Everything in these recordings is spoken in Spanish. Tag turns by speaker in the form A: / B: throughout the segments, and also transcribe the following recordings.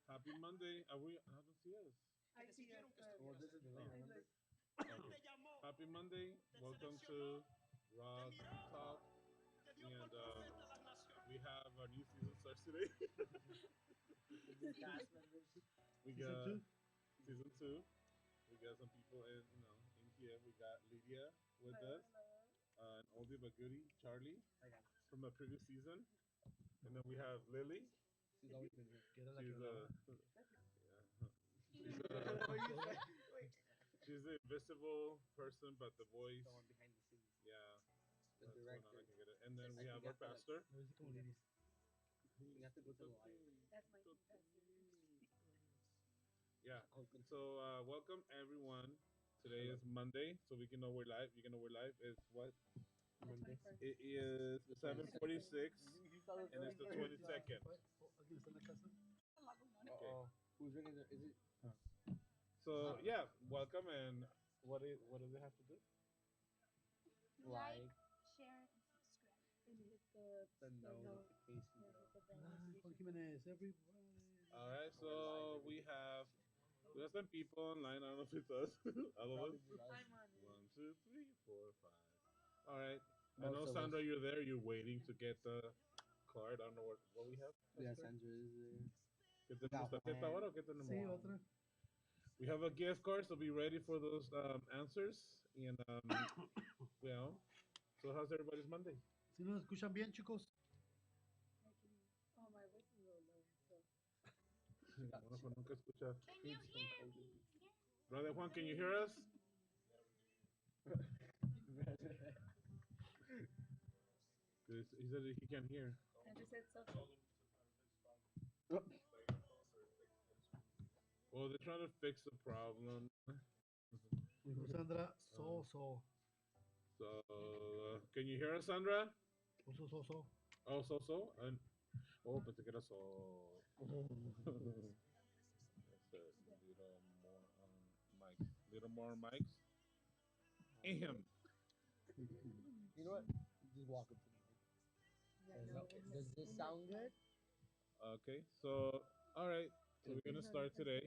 A: Happy Monday. Are we? I don't see us.
B: I see us,
C: Well, this is the thing,
B: it's
C: remember?
B: like,
A: Okay. Happy Monday. Welcome to ROG Talk. And we have our new season starts today.
C: The cast members.
A: We
D: Season
A: got
D: two?
A: season two. We got some people in here. We got Lydia with us, an oldie but goodie, Charlie
C: I got
A: from the previous season, and then we have Lily.
C: She's always been here.
D: Que era la
A: She's
D: que hablaba.
A: yeah. She's
C: What you say? Wait.
A: she's the invisible person, but the voice.
C: The one behind the scenes.
A: Yeah.
C: The
A: That's one I
C: director.
A: can get it. And then
C: Like,
A: we
C: you
A: have our
C: got the, like,
A: pastor.
D: A ver si como Lidia.
C: You have to go to the light.
B: that's my
A: Yeah.
C: Oh, good.
A: So welcome everyone. Today is Monday, so we can know we're live. You can know we're live. It's what?
C: Monday.
A: It is 7:46, and it's the 22nd.
D: ¿Alguien está en la casa?
C: Uh-oh. Who's ringing the... Is it...
A: So yeah, welcome. And what does it have to do?
C: Like,
E: share, and subscribe.
B: and hit the
C: the notification.
B: yeah, hit the bell
D: Ah,
B: notification.
D: Juan Jimenez, everybody.
A: All right. So we have some people online. I don't know if it's us. All of us.
B: I'm on it.
A: 1, 2, 3, 4, 5. All right. I
C: Most
A: know
C: of
A: Sandra,
C: us.
A: you're there. You're waiting to get the card. I don't know what we have.
C: Yeah,
A: Pastor?
C: Sandra is there.
A: ¿Qué tenemos?
C: Got
A: ¿Tarjeta
C: one.
A: ahora o qué tenemos?
D: Sí, otra.
A: We have a gift card, so be ready for those answers. And well, so how's everybody's Monday?
D: Si nos escuchan bien, chicos.
B: Oh, my voice is a little low, so.
A: Bueno, pues nunca escucha.
E: Can you hear me?
A: Brother Juan, can you hear us? He said that he can't hear.
B: I just said so.
A: Well, they're trying to fix the problem.
D: Dijo Sandra, so.
A: So, can you hear us, Sandra?
D: So.
A: Oh, so? And, oh, pensé que era so. That's it. Little more mics. Little more mics. Ahem.
C: You know what? Just walk up to me.
B: Yeah, no,
C: Does this sound good?
A: Okay, so, all right. So we're gonna start today.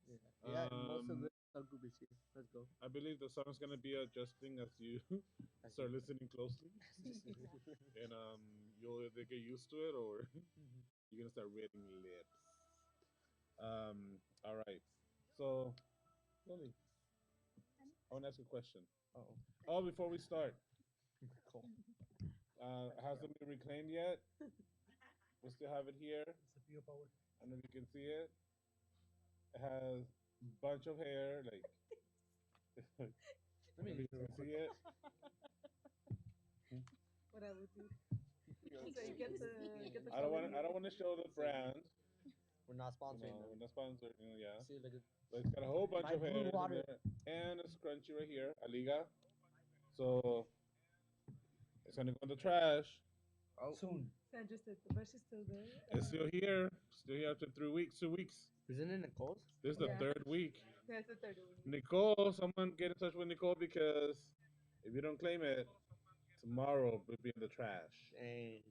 C: Yeah. Yeah, most of
A: Um,
C: the subgroup is here. Let's go.
A: I believe the song's gonna be adjusting as you start listening closely, and you'll either get used to it or you're gonna start reading lips. All right. So, Lily, I want to ask you a question.
C: Oh.
A: Oh, before we start,
C: Cool.
A: hasn't been reclaimed yet. We still have it here.
D: Cepillo Power.
A: I don't know if you can see it. It has a bunch of hair, like.
C: Let
A: I mean, you can see it.
B: what I would do. So you get the.
A: I don't want to show the brand.
C: We're not
A: You
C: sponsoring
A: know, we're
C: them.
A: not sponsored. You know, yeah.
C: See, like,
A: But it's got a whole bunch
C: My
A: of
C: blue
A: hair in
C: water.
A: there, and a scrunchie right here, a liga. So it's gonna go in the trash.
D: Soon.
B: Sandra said the brush is still there.
A: It's still here after 3 weeks, 2 weeks.
C: isn't it Nicole's?
A: This is the
B: Yeah.
A: third week.
B: That's the third one.
A: Nicole, someone get in touch with Nicole because if you don't claim it, tomorrow will be in the trash.
C: Dang.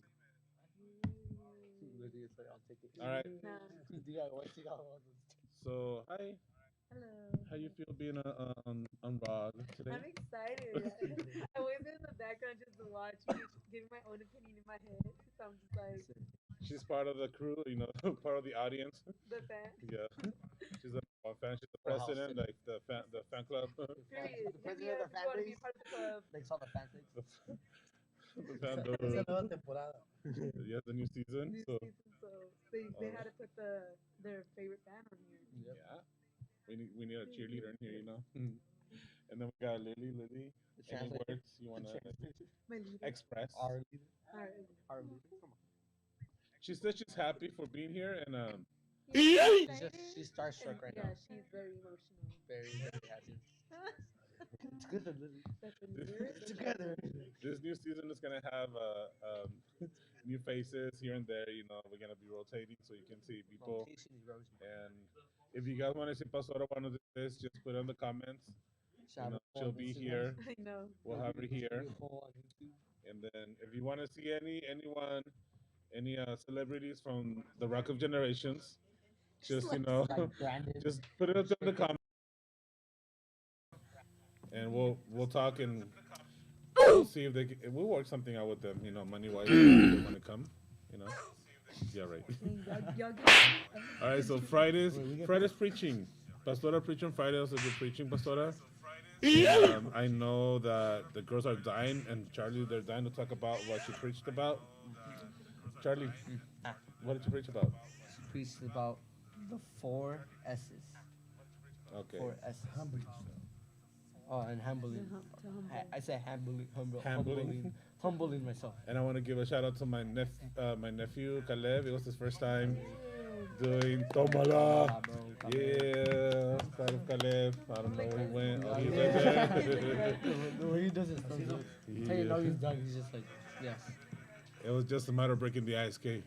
C: Lydia said, I'll take it.
A: All right.
B: Nah.
A: So hi,
B: Hello.
A: how you feel being on ROG
B: I'm
A: today?
B: excited. I was in the background just watching, giving my own opinion in my head. So I'm just like
A: She's part of the crew, you know, part of the audience.
B: the fan.
A: Yeah, she's a fan. She's the
C: Well, how
A: president, like the fan club.
B: Period.
C: The
B: Hit me
C: president
B: up
C: of the
B: if you want to be
C: fan
B: part of the club.
C: Like, saw the fan things.
A: the fan,
D: Esa nueva temporada.
A: yeah, the new season.
B: New
A: So
B: season, so they had to put their favorite fan on here.
C: Yep.
A: yeah, we need a cheerleader in here, you know. And then we got Lily.
C: The
A: Any
C: translator.
A: words you wanna
B: My leader.
A: express?
C: Our leader.
B: Alright.
C: Our leader. Come on.
A: She said she's happy for being here, and
B: She's
C: She's starstruck right
B: yeah,
C: now.
B: she's very emotional.
C: Very, very happy. Together, Lily.
B: That's the lyrics.
C: Together.
A: this new season is gonna have new faces here and there. You know, we're gonna be rotating so you can see people.
C: Rotation erosion.
A: And if you guys want to see Pastora one of this, just put it in the comments. You know, she'll be here.
B: I know.
A: We'll have her here.
C: Poll on YouTube.
A: And then if you want to see any celebrities from the Rock of Generations, just
C: Like Brandon.
A: just put it up in the comments, and we'll talk and we'll see if we'll work something out with them. Money wise, if they want to come. You know. Yeah, right.
B: Y'all get
A: All right. So Fridays preaching. Pastora preaching Friday. Also good preaching, Pastora. I know that the girls are dying, and Charlie, they're dying to talk about what she preached about. Charlie, what did you preach about?
C: She preached about the four S's.
A: Okay.
C: Four S's.
D: Humble
C: Oh, and humbling.
B: to humble.
C: I said humbling,
A: Humbling.
C: humbling myself.
A: And I want to give a shout out to my nephew Caleb. It was his first time doing Tomala.
C: Ah, bro, come
A: Yeah, proud of Caleb. I don't know where he went. Oh, he's
C: Yeah.
A: right there.
C: The way he does his thumbs up. Hey, now he's done. He's just like, yes.
A: It was just a matter of breaking the ice skate.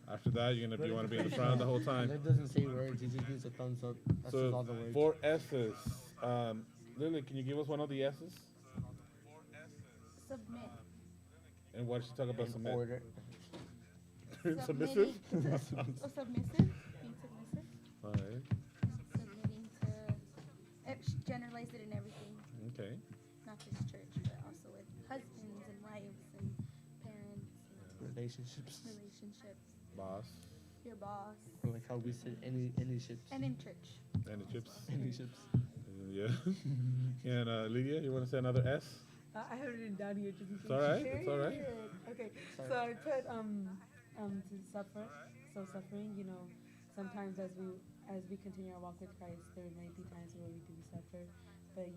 A: After that, you want to be in the front the whole time.
C: Caleb doesn't say words. He just gives a thumbs up. That's just all
A: So
C: the words.
A: 4 S's. Lily, can you give us one of the S's?
E: Submit.
A: And what did she talk about?
C: In
A: Submit.
C: order.
A: Submissive.
E: Submitting to, submissive. Being submissive.
A: All right.
E: Submitting to. Generalize it in everything.
A: Okay.
E: Not just church, but also with husbands and wives and parents and
C: Relationships.
E: relationships.
A: Boss.
E: Your boss.
C: Or like how we said any ships.
E: And in church.
A: And the chips.
C: Any ships.
A: Yeah. And Lydia, you want to say another S?
B: I have it written down here just in case.
A: It's all right. It's all right.
B: Okay,
C: Sorry.
B: so I put to suffer. So suffering, sometimes as we continue our walk with Christ, there might be times where we do suffer, but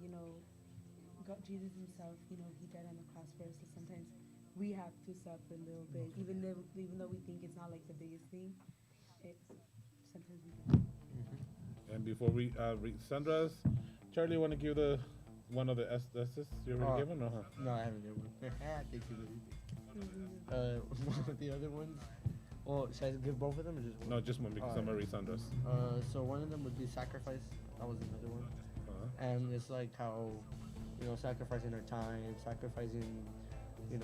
B: God, Jesus Himself, He died on the cross for us. So sometimes we have to suffer a little bit, even though we think it's not like the biggest thing. It's sometimes we do.
A: And before we read Sandra's, Charlie, want to give one of the S's you already given? No, huh?
C: No, I haven't given one. Thank you, Lily. One of the other ones. Well, should I give both of them or just one?
A: No, just one because I'm gonna read Sandra's.
C: So one of them would be sacrifice. That was another one.
A: Uh-huh.
C: And it's like how, sacrificing our time, sacrificing,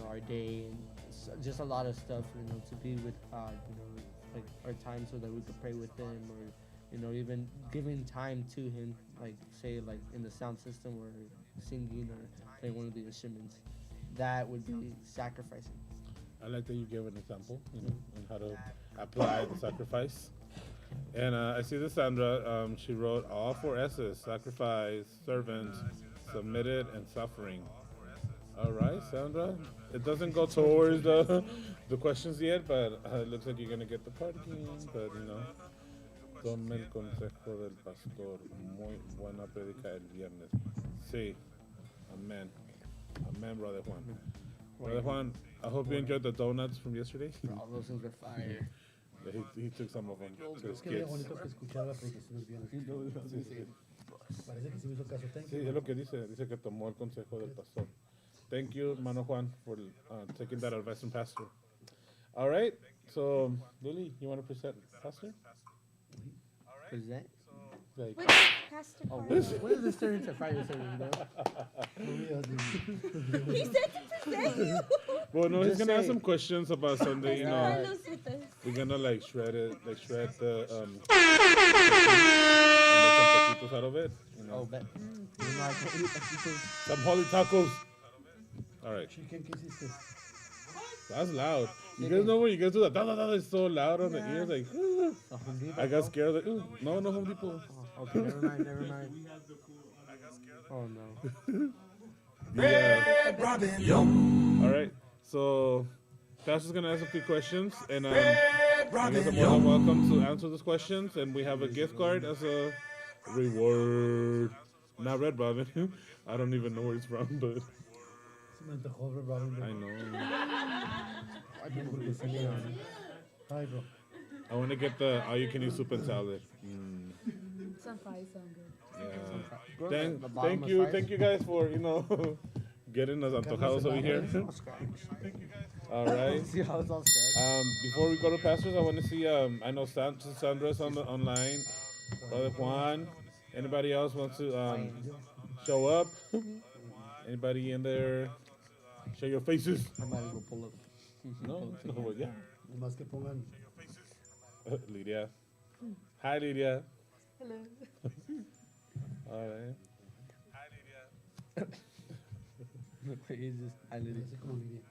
C: our day, and just a lot of stuff, to be with God, like our time so that we could pray with Him, or, even giving time to Him, like say like in the sound system or singing or playing one of the instruments. That would be sacrificing.
A: I like that you gave an example, on how to apply the sacrifice. And I see that Sandra, she wrote all 4 S's: sacrifice, servant, submitted, and suffering. All right, Sandra. It doesn't go towards the questions yet, but it looks like you're gonna get the parking. But tome el consejo del pastor. Muy buena predica el viernes. Sí. Amen. Amen, Brother Juan. Brother Juan, I hope you enjoyed the donuts from yesterday.
C: All those things are fire.
A: Yeah, he took some of them to his
D: Es que bien
A: kids.
D: bonito que escuchar la predicación los viernes. Parece que sí me hizo caso. Thank
A: Sí,
D: you.
A: es lo que dice. Dice que tomó el consejo del pastor. Thank you, hermano Juan, for taking that advice from pastor. All right. So, Lily, you want to present pastor?
C: Present?
A: Like,
E: What is Pastor
C: Oh,
E: Carlos?
C: when does this turn into Friday service,
E: He said to present you.
A: well, no, he's
C: Just
A: gonna ask
C: say-
A: some questions about Sunday.
E: Carlos with us.
A: We're gonna shred the and make some taquitos out of it.
C: Oh, bet. I can't eat taquitos.
A: Some holy tacos. All right,
D: Chicken, ¿qué hiciste?
A: that's loud. You guys know when you guys do that? Da, da, da, it's so loud on the ears. Like,
C: A Home Depot,
A: I got
C: bro?
A: scared. Like, no Home Depot.
C: Oh, okay, never mind. Oh, no.
A: Yeah. All right. So, Pastor's gonna ask a few questions, and you guys are more than welcome to answer those questions. And we have a gift card as a reward. Not Red Robin. I don't even know where it's from, but
D: Se me antojó, bro, Robin.
A: I know.
D: Hi, bro.
A: I want to get the all-you-can-eat soup and salad.
B: Some fries sound good.
A: Yeah.
C: The bottom
A: Thank
C: of
A: you,
C: fries.
A: thank you guys for getting us antojados over here.
C: All scratched.
A: All right.
C: See how it's all scratched?
A: Before we go to pastors, I want to see. I know Sandra's on the online. Brother Juan. Anybody else wants to show up? Anybody in there? Show your faces.
C: I might as well pull up.
A: No, no, but yeah.
D: Nomás que pongan.
A: Lydia. Hi, Lydia.
B: Hello.
A: All right.
C: He's just, I literally.
D: Así como Lidia.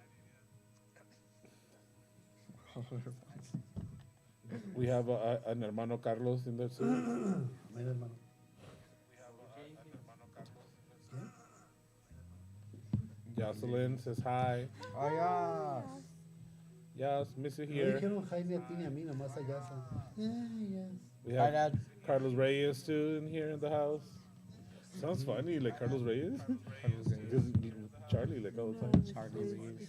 A: We have an hermano Carlos in there too.
D: Mira, hermano.
A: Jocelyn says hi.
C: Oh, yeah.
A: Yes, miss you
D: No
A: here.
D: dijeron hi ni a ti ni a mí, nomás a Yasa. Yes.
A: We
C: Hi,
A: have
C: Dad.
A: Carlos Reyes too in here in the house. Sounds funny, like Carlos Reyes. Because Charlie, like all the time.
C: Charlie Reyes.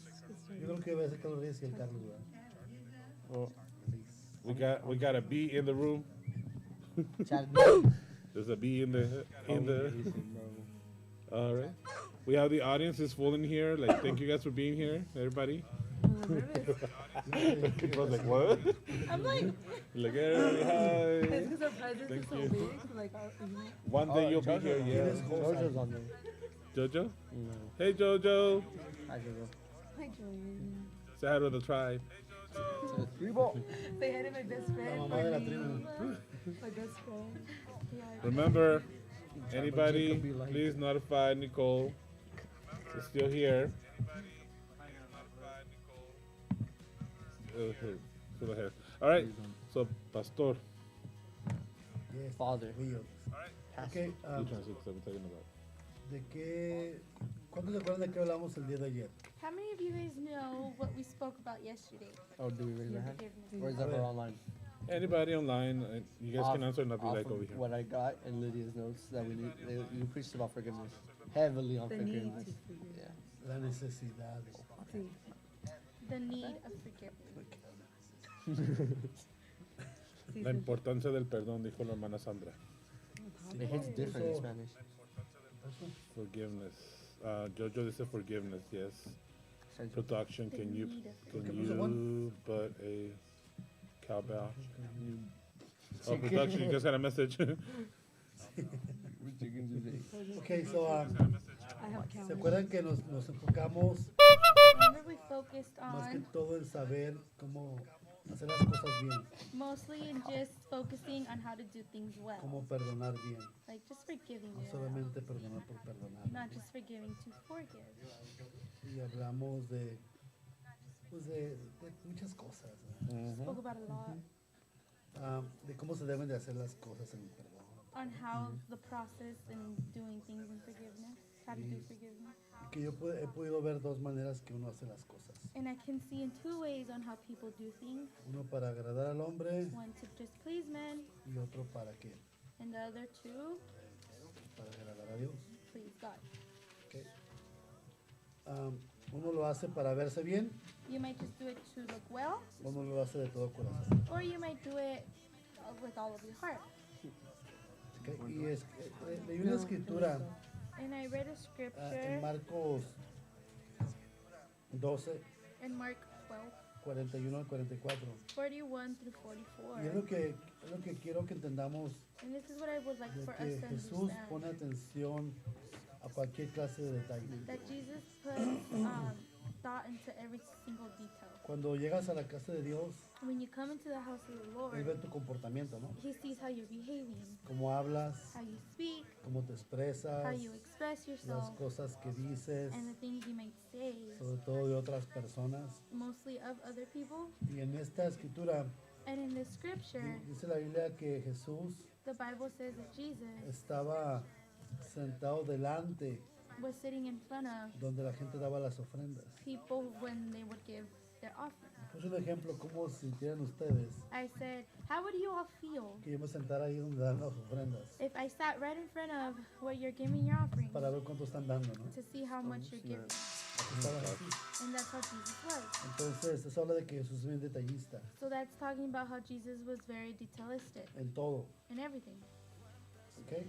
D: Yo creo que va a ser Carlos Reyes y el Carlos, ¿verdad?
A: Oh, we got a bee in the room.
C: Charlie.
A: There's a bee in the. All right. We have the audience is full in here. Like, thank you guys for being here, everybody.
B: I'm nervous.
A: I was like, what?
B: I'm like,
A: Like, everybody, hi.
B: it's because our presence
A: Thank
B: is so
A: you.
B: big. Like,
A: One day you'll be here, yeah.
C: Jojo's on there.
A: Jojo?
C: No.
A: Hey, Jojo.
C: Hi, Jojo.
B: hi, Joanne.
A: Say hi to the tribe.
B: Say hi to my best friend.
D: La mamá de la
B: Marlene.
D: tribu.
B: My best friend. Yeah.
A: Remember, anybody, please notify Nicole. She's still here. Go ahead. All right. So, Pastor.
D: Yes.
C: Father.
D: Fui yo.
C: Pastor.
D: Ok,
A: You translate 'cause I'm talking about.
D: ¿de qué? ¿Cuántos se acuerdan de qué hablamos el día de ayer?
E: How many of you guys know what we spoke about yesterday?
C: Oh, do we raise our hand?
E: Forgiveness.
C: Or is that for online?
A: Anybody online, you guys can answer and not be
C: Off
A: like
C: of
A: over here.
C: What I got in Lydia's notes that we need, you preached about forgiveness. Heavily on
B: The need
C: forgiveness.
B: to forgive.
C: Yeah.
D: La necesidad.
B: Sí.
E: The need of forgiveness.
B: Sí,
A: La
B: sí.
A: importancia del perdón, dijo la hermana Sandra.
C: It hits different in Spanish.
A: Forgiveness. Jojo dice forgiveness, yes. Production,
E: The
A: can you
E: need of
A: but a cowbell? Oh, production, you just got a message.
D: Ok, so,
B: I have
D: ¿se
B: counted.
D: acuerdan que nos enfocamos
E: Remember we focused
D: más que
E: on
D: todo en saber cómo hacer las cosas bien,
E: mostly in just focusing on how to do things well.
D: cómo perdonar bien,
E: Like just forgiving
D: no
E: well.
D: solamente perdonar por perdonar.
E: Not just forgiving to forgive.
D: Y hablamos de, pues de muchas cosas, ¿verdad?
E: Spoke about a lot
D: De cómo se deben de hacer las cosas en el perdón.
E: on how the process in doing things in forgiveness, how to do forgiveness.
D: Y que yo he podido ver dos maneras que uno hace las cosas.
E: And I can see in two ways on how people do things.
D: Uno para agradar al hombre
E: One to just please men,
D: y otro para qué,
E: and the other to
D: para agradar a Dios.
E: please God.
D: ¿Ok? Uno lo hace para verse bien,
E: You might just do it to look well,
D: uno lo hace de todo corazón.
E: or you might do it with all of your heart.
D: ¿Ok? Y leí una escritura
E: And I read a
D: en
E: scripture
D: Marcos 12,
E: in Mark 12,
D: 41 al 44.
E: 41 through
D: Y es
E: 44.
D: lo que quiero que entendamos,
E: And this is what I would like
D: de
E: for us
D: que
E: to
D: Jesús pone
E: understand.
D: atención a cualquier clase de detalle.
E: That Jesus puts thought into every single detail.
D: Cuando llegas a la casa de Dios,
E: When you come into the house of the
D: Él ve
E: Lord,
D: tu comportamiento, ¿no?
E: He sees how you're behaving,
D: Cómo hablas,
E: how you speak,
D: cómo te expresas,
E: how you express
D: las
E: yourself,
D: cosas que dices,
E: and the things you might say,
D: sobre todo de otras personas.
E: mostly of other people.
D: Y en esta escritura
E: And in the scripture,
D: dice la Biblia que Jesús
E: the Bible says that Jesus
D: estaba sentado delante
E: was sitting in front of
D: donde la gente daba las ofrendas.
E: people when they would give their offering.
D: Pues un ejemplo, ¿cómo se sintieran ustedes
E: I said, how would you all feel
D: que yo me sentara ahí donde dan las ofrendas
E: if I sat right in front of where you're giving your offering
D: para ver cuánto están dando, ¿no?
E: to see how much you're giving?
D: Estaban así.
E: And that's how Jesus was.
D: Entonces, eso habla de que Jesús es bien detallista
E: So that's talking about how Jesus was very detailistic
D: en todo,
E: in everything.
D: ¿ok?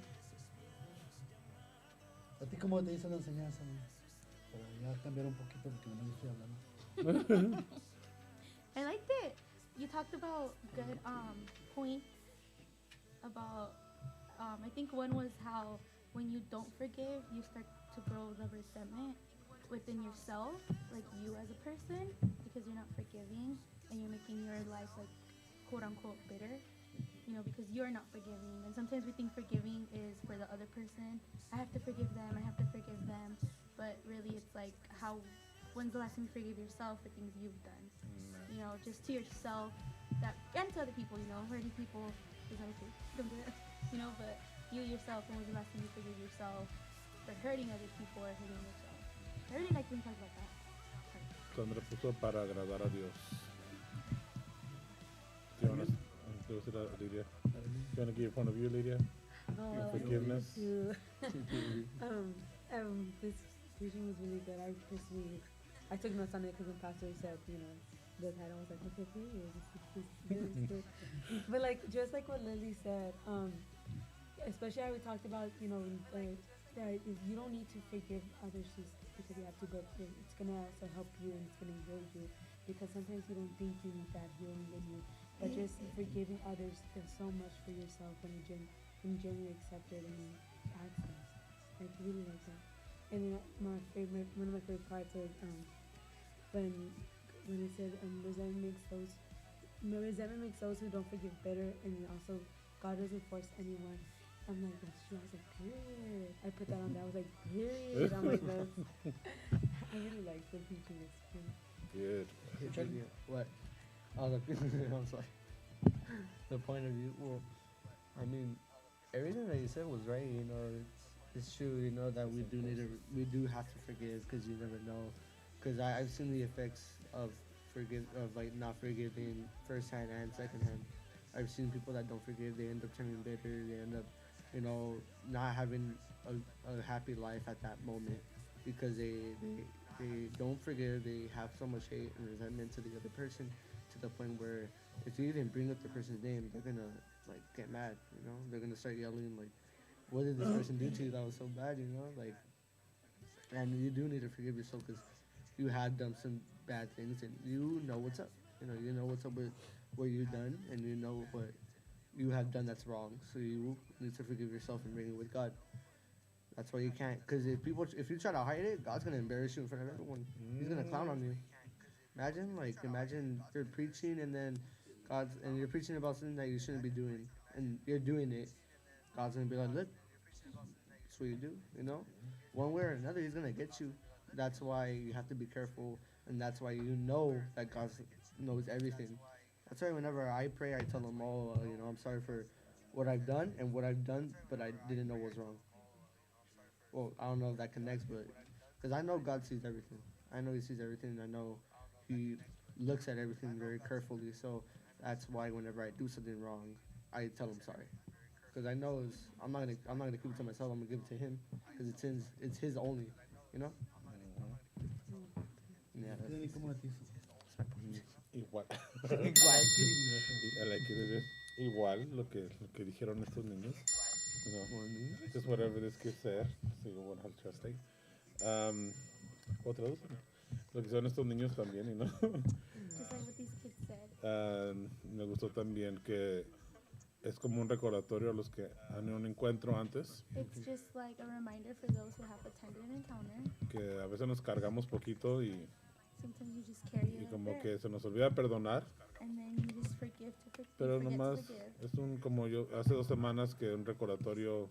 D: ¿A ti cómo te dice la enseñanza, no? Para ya cambiar un poquito porque no me estoy hablando.
E: I liked it. You talked about good points about I think one was how when you don't forgive, you start to grow the resentment. within yourself, like you as a person, because you're not forgiving and you're making your life like quote unquote bitter, you know, because you're not forgiving. And sometimes we think forgiving is for the other person. I have to forgive them, I have to forgive them. But really, it's like, when's the last time you forgive yourself for things you've done? You know, just to yourself, that, and to other people, you know, hurting people is not okay. Don't do that. You know, but you yourself, when was the last time you forgave yourself for hurting other people or hurting yourself? I really like when we talk about that.
A: Sandra puso para agradar a Dios. Do you want to do it, Lydia? You want to give your point of view, Lydia? Your forgiveness.
B: This teaching was really good. I took notes on it because the pastor said, you know, the title. I was like, okay, period. This is good. But like, just like what Lily said, especially how we talked about, you know, that you don't need to forgive others just because you have to, but it's gonna also help you and it's gonna heal you, because sometimes you don't think you need that healing in you, but just forgiving others does so much for yourself when you genuinely accept it and you ask them. Like, really like that. And then one of my favorite parts was when it said resentment makes those who don't forgive better, and also God doesn't force anyone. I'm like, that's true. I was like, period. I put that on there. I was like, period. I'm like, I really like the teaching. It's
A: Good.
C: What? Oh, I'm sorry. The point of view. Well, I mean, everything that you said was right. You know, it's true. You know that we do have to forgive, because you never know. Because I've seen the effects of like not forgiving firsthand and secondhand. I've seen people that don't forgive. They end up turning bitter. They end up, you know, not having a happy life at that moment, because they don't forgive. They have so much hate and resentment to the other person, to the point where if you even bring up the person's name, they're gonna like get mad. You know, they're gonna start yelling like, "What did this person do to you that was so bad?" You know, like, and you do need to forgive yourself, because you had done some bad things and you know what's up. You know what's up with what you've done, and you know what you have done that's wrong. So you need to forgive yourself and bring it with God. That's why you can't. Because if you try to hide it, God's gonna embarrass you in front of everyone. He's gonna clown on you. Imagine you're preaching and then you're preaching about something that you shouldn't be doing, and you're doing it. God's gonna be like, look, that's what you do. You know, one way or another, He's gonna get you. That's why you have to be careful, and that's why you know that God knows everything. That's why whenever I pray, I tell Him, "Oh, I'm sorry for what I've done and what I've done, but I didn't know was wrong." Well, I don't know if that connects, but because I know God sees everything. I know He sees everything. I know He looks at everything very carefully. So that's why whenever I do something wrong, I tell Him sorry. Because I know I'm not gonna keep it to myself. I'm gonna give it to Him, because it's His only. You know. Yeah.
D: Lily, ¿cómo la te hizo?
A: Igual.
C: Igual.
A: I like it. Igual lo que dijeron estos niños. Just whatever this kid said. So you won't have to translate. O traducen. Lo que son estos niños también, you know.
E: Just like what these kids said.
A: Me gustó también que es como un recordatorio a los que han un encuentro antes.
E: It's just like a reminder for those who have attended an encounter.
A: Que a veces nos cargamos poquito y
E: Sometimes you just carry it
A: como
E: like
A: que se nos olvida perdonar.
E: and then you just forgive to forgive.
A: Pero
E: forget
A: nomás
E: to forgive.
A: es como yo hace 2 semanas que un recordatorio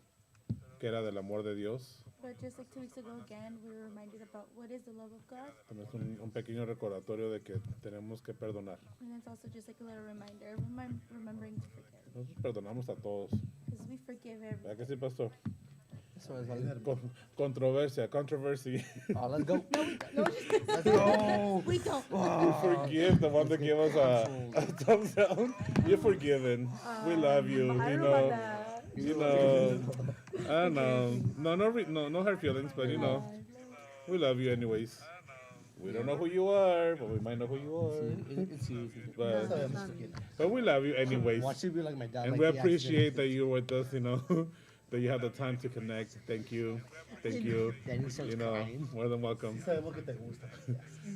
A: que era del amor de Dios.
E: But just like 2 weeks ago again, we were reminded about what is the love of God.
A: Es un pequeño recordatorio de que tenemos que perdonar.
E: And it's also just like a little reminder, remembering to forgive.
A: Nosotros perdonamos a todos.
E: Because we forgive everyone.
A: ¿Verdad que sí, pastor?
C: So it's like,
A: Controversy.
C: oh, let's go.
E: No, we don't. No, just
C: Let's go.
E: we don't.
A: You forgive the one that gave us a thumbs down. You're forgiven. We love you.
B: I
A: You
B: don't know
A: know.
B: about that.
A: You know. I don't know. No hard feelings, but you know, we love you anyways. We don't know who you are, but we might know who you are.
C: It's you.
A: But
D: Sabemos quién es.
A: but we love you anyways.
C: Watch you be like my dad.
A: And
C: like
A: we
C: the
A: appreciate
C: accident.
A: that you're with us, you know, that you have the time to connect. Thank you.
C: Then he starts
A: You know,
C: crying.
A: more than welcome.
D: Sí sabemos que te gusta.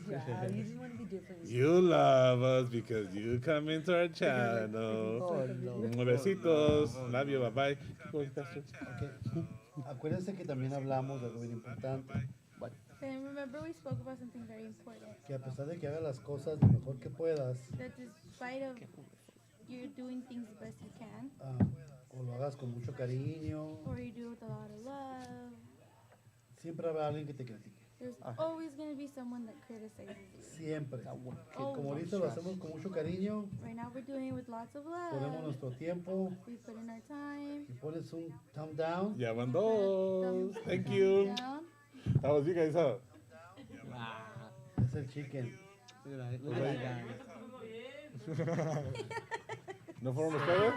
B: Yeah, you just want to be different.
A: You love us because you come into our channel.
C: Oh, no.
A: Besitos. Love you. Bye bye. Keep going, Pastor.
D: Okay. Acuérdense que también hablamos de algo bien importante.
C: But
E: And remember, we spoke about something very important.
D: Que a pesar de que hagas las cosas lo mejor que puedas,
E: That despite of you're doing things the best you can,
D: o lo hagas con mucho cariño,
E: or you do it with a lot of love,
D: siempre habrá alguien que te critique.
E: there's always going to be someone that criticizes you.
D: Siempre.
C: That one
D: Que como
E: Oh,
D: ahorita lo hacemos con mucho cariño,
E: right now we're doing it with lots of
D: ponemos
E: love.
D: nuestro tiempo
E: We put in our time.
D: y pones un thumb down.
A: Ya van
E: Put
A: dos.
E: thumbs-
A: Thank
E: thumbs
A: you.
E: down.
A: That was you guys, huh?
D: Es el chicken.
C: Look at that, look at that guy.
A: ¿No fueron ustedes?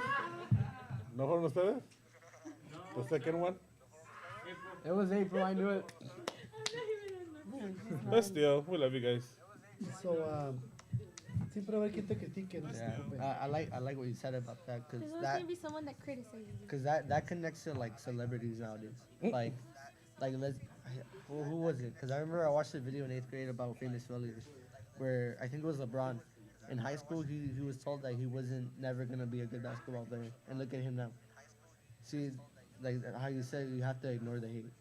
A: ¿No fueron ustedes? The second one?
C: It was April, I knew it.
A: But still, we love you guys.
D: So, siempre va a haber quien te critique, no se
C: Yeah,
D: preocupen.
C: I like what you said about that, cause
E: There's always
C: that
E: going to be someone that criticizes you.
C: Cause that connects to like celebrities nowadays. Like who was it? Cause I remember I watched a video in 8th grade about famous failures, where I think it was LeBron. In high school, he was told that he wasn't never gonna be a good basketball player, and look at him now. See, like how you said, you have to ignore the hate.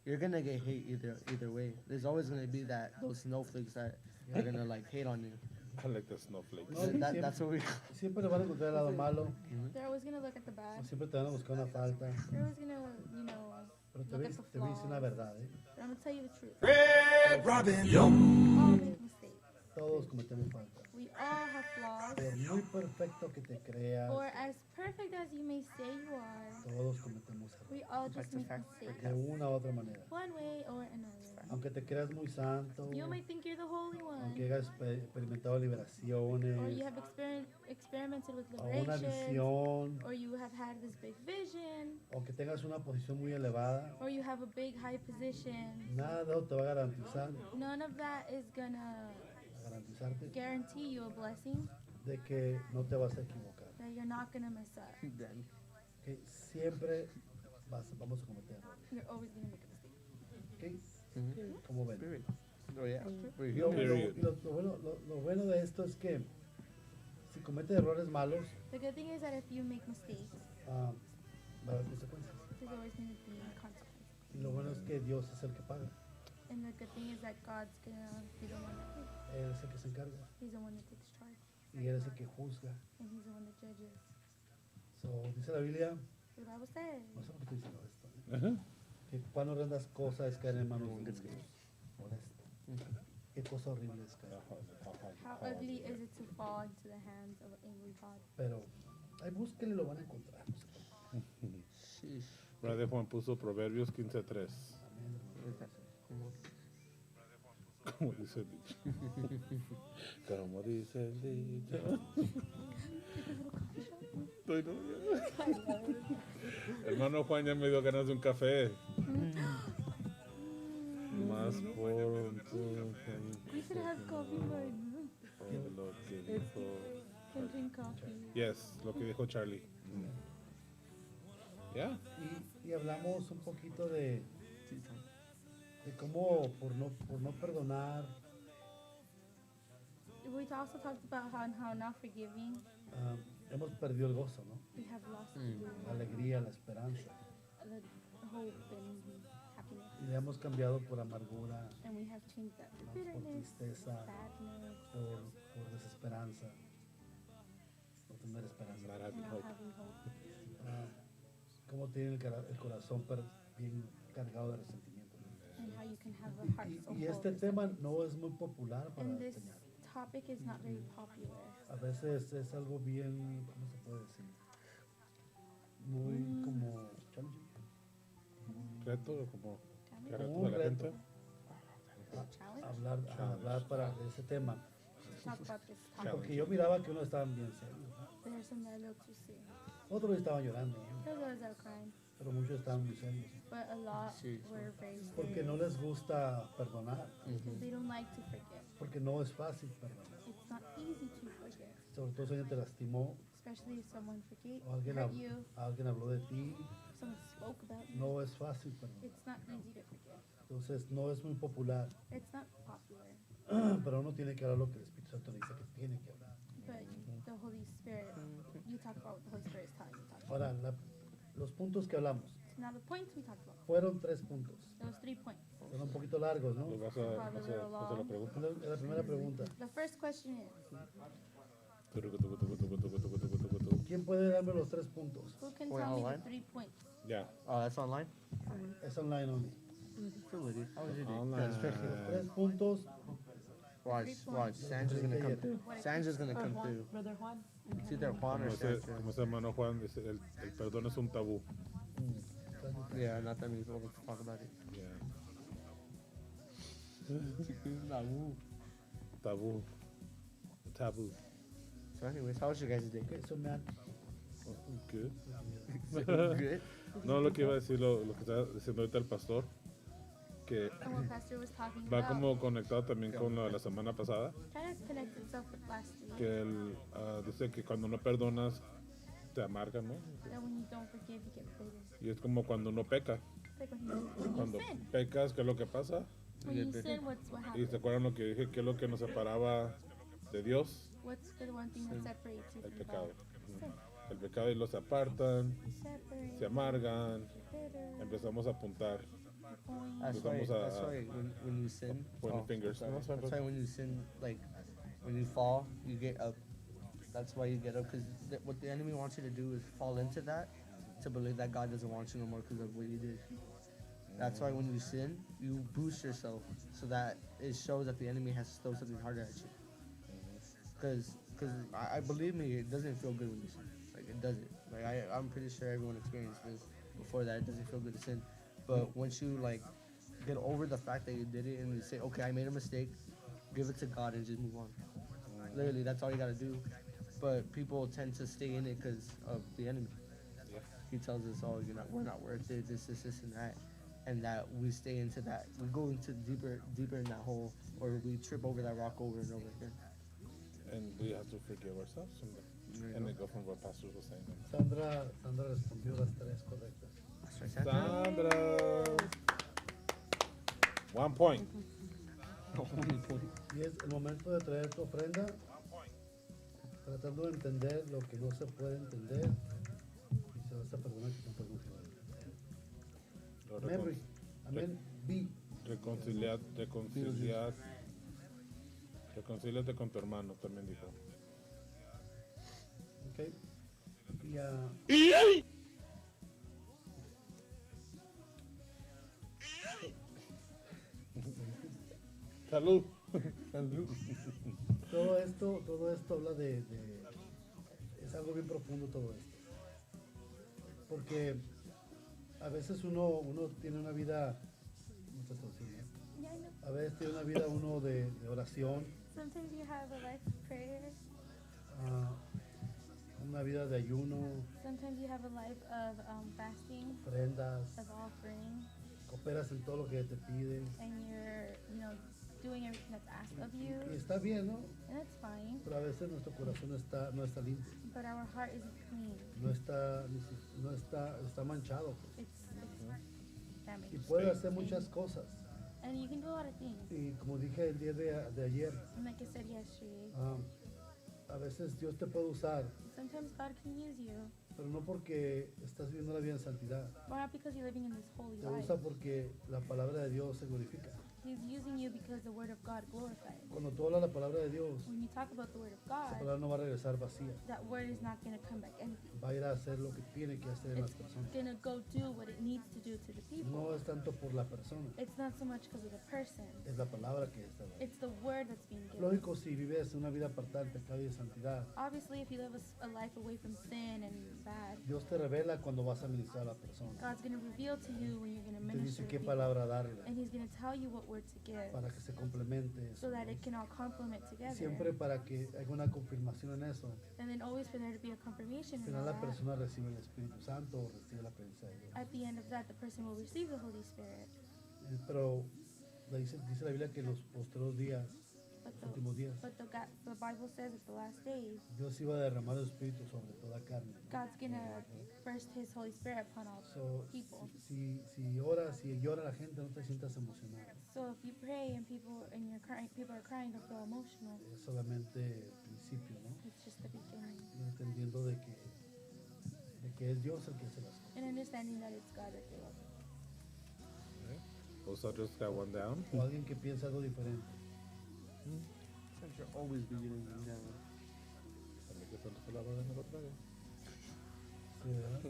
C: You're gonna get hate either way. There's always gonna be those snowflakes that are gonna like hate on you.
A: I like the snowflakes.
D: No,
C: That's what we.
D: siempre van a encontrar el lado malo,
E: They're always going to look at the
D: o
E: bad.
D: siempre te van a buscar una falta.
E: They're always going to, you know,
D: Pero te
E: look
D: voy,
E: at the
D: te voy a decir una
E: flaws.
D: verdad, ¿eh?
E: But I'm going to tell you the truth.
F: Robin.
E: All make mistakes.
D: Todos cometemos falta.
E: We all have flaws.
D: Por muy perfecto que te creas,
E: Or as perfect as you may say you are,
D: todos cometemos errores.
E: we all just
C: That's a
E: make
C: fact.
E: mistakes.
D: De una u otra manera.
E: One way or another.
D: Aunque te creas muy santo,
E: You might think you're the holy
D: aunque
E: one.
D: hayas experimentado liberaciones,
E: Or you have experimented with
D: o una
E: liberation.
D: visión,
E: Or you have had this big vision.
D: o que tengas una posición muy elevada,
E: Or you have a big high position.
D: nada de eso te va a garantizar,
E: None of that is gonna
D: garantizarte
E: guarantee you a blessing
D: de que no te vas a equivocar.
E: that you're not gonna mess up.
C: Then
D: Que siempre vamos a cometer errores.
E: You're always gonna make a mistake.
D: ¿Ok? Como ven.
C: period. Oh yeah, we're
D: Lo,
C: human.
A: Period.
D: lo bueno de esto es que si cometes errores malos,
E: The good thing is that if you make mistakes,
D: va a haber consecuencias.
E: there's always gonna be consequences.
D: Y lo bueno es que Dios es el que paga.
E: And the good thing is that God's gonna be the one that pays.
D: Él es el que se encarga.
E: He's the one that takes charge.
D: Y Él es el que juzga.
E: And he's the one that judges.
D: So, dice la Biblia,
E: The Bible says,
D: no sé por qué estoy diciendo esto, ¿eh?
A: Ajá.
D: Que cuando rendas cosas caen en manos de Dios. Molesto. Qué cosa horrible es caer.
E: how ugly is it to fall into the hands of an angry God?
D: Pero ahí búsquenlo y lo van a encontrar. No se preocupen.
C: Sheesh.
A: Brother Juan puso Proverbios 15:3.
D: Amén, hermano.
A: Como dice el dicho. Como dice el dicho. Estoy novio. Hermano Juan ya me dio ganas de un café. Más por un
E: We should have coffee right now.
A: lo que dijo.
E: Can drink coffee.
A: Yes, lo que dijo Charlie. Yeah.
D: Y hablamos un poquito de cómo por no perdonar,
E: We also talked about how not forgiving,
D: hemos perdido el gozo, ¿no?
E: we have lost
D: La alegría, la esperanza.
E: the hope and happiness.
D: Y la hemos cambiado por amargura,
E: And we have changed that to
D: por
E: bitterness,
D: tristeza,
E: sadness,
D: por desesperanza, por tener esperanza.
A: Not having
E: not
A: hope.
E: having hope.
D: Cómo tiene el corazón bien cargado de resentimiento, ¿no?
E: And how you can have a heart so
D: Y
E: full
D: este
E: of
D: tema
E: resentment.
D: no es muy popular para
E: And this
D: enseñar.
E: topic is not very popular.
D: A veces es algo bien, ¿cómo se puede decir? Muy como challenging.
A: Reto, como
E: Challenge?
A: que reto
D: Un
A: de la
D: reto.
A: gente.
E: Challenge?
D: Hablar para ese tema.
E: Talk about this
A: Challenge.
E: topic.
D: Porque yo miraba que unos estaban bien serios, ¿no?
E: There's some that are a little too serious.
D: Otros estaban llorando, ¿no?
E: There's others that are crying,
D: Pero muchos estaban muy serios.
E: but a lot
C: Sí.
E: were very
D: Porque no
E: serious.
D: les gusta perdonar.
E: Because they don't like to forgive.
D: Porque no es fácil perdonar.
E: It's not easy to forgive,
D: Sobre todo si alguien te lastimó
E: especially if someone
D: o alguien,
E: hurt you,
D: alguien habló de ti.
E: if someone spoke about you.
D: No es fácil perdonar.
E: It's not easy to forgive.
D: Entonces no es muy popular.
E: It's not popular,
D: Pero uno tiene que hablar lo que el Espíritu Santo le dice que tiene que hablar.
E: but the Holy Spirit, you talk about what the Holy Spirit is telling you to talk about.
D: Ahora, los puntos que hablamos
E: Now the points we talked about,
D: fueron 3 puntos.
E: there was 3 points.
D: Fueron un poquito poquito largos, ¿no?
A: Los vas a,
E: Probably
A: vas
E: a little
A: a hacer la
E: long.
A: pregunta.
D: La primera pregunta.
E: The first question is,
D: ¿Quién puede darme los 3 puntos?
E: who can
C: Wait,
E: tell me
C: online?
E: the 3 points?
A: Yeah.
C: Oh, that's online?
D: Es online only.
C: Facility. How was your day?
A: Online.
C: Good, especially.
D: 3 puntos.
C: Watch, watch. Sandra's gonna come through. Sandra's gonna
B: Or
C: come
B: Juan,
C: through.
B: Brother Juan. Okay.
C: It's either Juan or Sandra.
A: Como ese hermano Juan dice, el perdón es un tabú.
C: Yeah, not that many people talk about it.
A: Yeah.
C: Nah, woo.
A: Tabú. Tabú.
C: So, anyways, how was your guys' day?
D: Okay, so man,
A: Good.
C: Good.
A: No, lo que iba a decir, lo que está diciendo ahorita el pastor, que
E: And what Pastor was talking
A: va
E: about
A: como conectado también con lo de la semana pasada,
E: kind of connects itself with last week.
A: que él dice que cuando no perdonas te amargan, ¿no?
E: That when you don't forgive, you get bitter.
A: Y es como cuando uno peca.
E: It's like when
A: Cuando
E: you sin.
A: pecas, ¿qué es lo que pasa?
E: When you sin, what's what
A: Y
E: happens?
A: se acuerdan lo que dije, que es lo que nos separaba de Dios,
E: What's the one thing that separates you
A: el
E: from
A: pecado.
E: God? Sin.
A: El pecado y los apartan,
E: Separate.
A: se amargan,
E: Bitter.
A: empezamos a apuntar.
E: Point.
C: That's
A: Pues
C: why,
A: vamos a-
C: that's why when you sin,
A: Pointing fingers.
C: sorry.
A: No, sorry,
C: That's why when you sin, like, when you fall, you get up. That's why you get up, because what the enemy wants you to do is fall into that, to believe that God doesn't want you no more because of what you did. That's why when you sin, you boost yourself, so that it shows that the enemy has to throw something harder at you. Because I believe me, it doesn't feel good when you sin. Like, it doesn't. Like, I'm pretty sure everyone experienced this before that. It doesn't feel good to sin. But once you, like, get over the fact that you did it and you say, okay, I made a mistake, give it to God and just move on. Literally, that's all you gotta do. But people tend to stay in it because of the enemy. He tells us, oh, we're not worth it, this, and that we stay into that. We go into deeper in that hole, or we trip over that rock over and over again.
A: And we have to forgive ourselves from that. And then go from what pastors were saying.
D: Sandra respondió las 3 correctas.
C: That's right, Sandra.
A: Sandra. 1 point.
C: Only point.
D: Y es el momento de traer tu ofrenda, tratando de entender lo que no se puede entender. Y se vas a perdonar que no perdona.
A: Lo
D: Memory. Amén. B.
A: Reconcíliate con tu hermano, también dijo.
D: Ok. Y
A: Salud.
D: todo esto habla es algo bien profundo todo esto. Porque a veces uno tiene una vida, no sé traducir, ¿no?
E: Yeah, I know.
D: A veces tiene una vida uno de oración,
E: Sometimes you have a life of prayer.
D: una vida de ayuno,
E: Sometimes you have a life of fasting,
D: ofrendas,
E: of offering,
D: cooperas en todo lo que te piden.
E: and you're, doing everything that's asked of you,
D: Y está bien, ¿no?
E: and that's fine.
D: Pero a veces nuestro corazón no está limpio,
E: But our heart isn't clean.
D: está manchado. Pues.
E: It's
D: Y
E: damaged.
D: puede hacer muchas cosas.
E: And you can do a lot of things.
D: Y como dije el día de ayer,
E: And like I said yesterday,
D: a veces Dios te puede usar,
E: sometimes God can use you,
D: pero no porque estás viviendo la vida en santidad.
E: but not because you're living in this holy
D: Te
E: life.
D: usa porque la palabra de Dios se glorifica.
E: He's using you because the word of God glorifies.
D: Cuando tú hablas la palabra de Dios,
E: When you talk about the word of
D: esa
E: God,
D: palabra no va a regresar vacía.
E: that word is not going to come back empty.
D: Va a ir a hacer lo que tiene que hacer en las
E: It's
D: personas.
E: going to go do what it needs to do to the people.
D: No es tanto por la persona,
E: It's not so much because of the person.
D: es la palabra que está dando.
E: It's the word that's being given.
D: Lógico, si vives una vida apartada del pecado y de santidad,
E: Obviously, if you live a life away from sin and bad,
D: Dios te revela cuando vas a ministrar a la persona.
E: God's going to reveal to you when you're going to
D: Te
E: minister
D: dice
E: to
D: qué
E: people.
D: palabra darle
E: And He's going to tell you what word to give
D: para que se complemente eso.
E: so that it can all complement together.
D: Siempre para que haya una confirmación en eso.
E: And then always for there to be a confirmation
D: Al
E: in
D: final
E: all
D: la
E: that.
D: persona recibe el Espíritu Santo o recibe la presencia de Dios.
E: At the end of that, the person will receive the Holy Spirit.
D: Pero dice la Biblia que en los posteriores días,
E: But
D: los últimos días,
E: the Bible says at the last days,
D: Dios iba a derramar el Espíritu sobre toda carne.
E: God's going to burst His Holy Spirit upon all
D: So,
E: people.
D: si llora la gente, no te sientas emocionado.
E: So if you pray and people are crying, don't feel emotional.
D: Es solamente el principio, ¿no?
E: It's just the beginning.
D: Y entendiendo de que es Dios el que hace las cosas.
E: And understanding that it's God that did it.
A: O Sandra's got one down.
D: o alguien que piensa algo diferente.
C: Sandra always be getting them down.
A: A mí que Sandra se la va a ganar otra vez.
D: Sí, ¿verdad?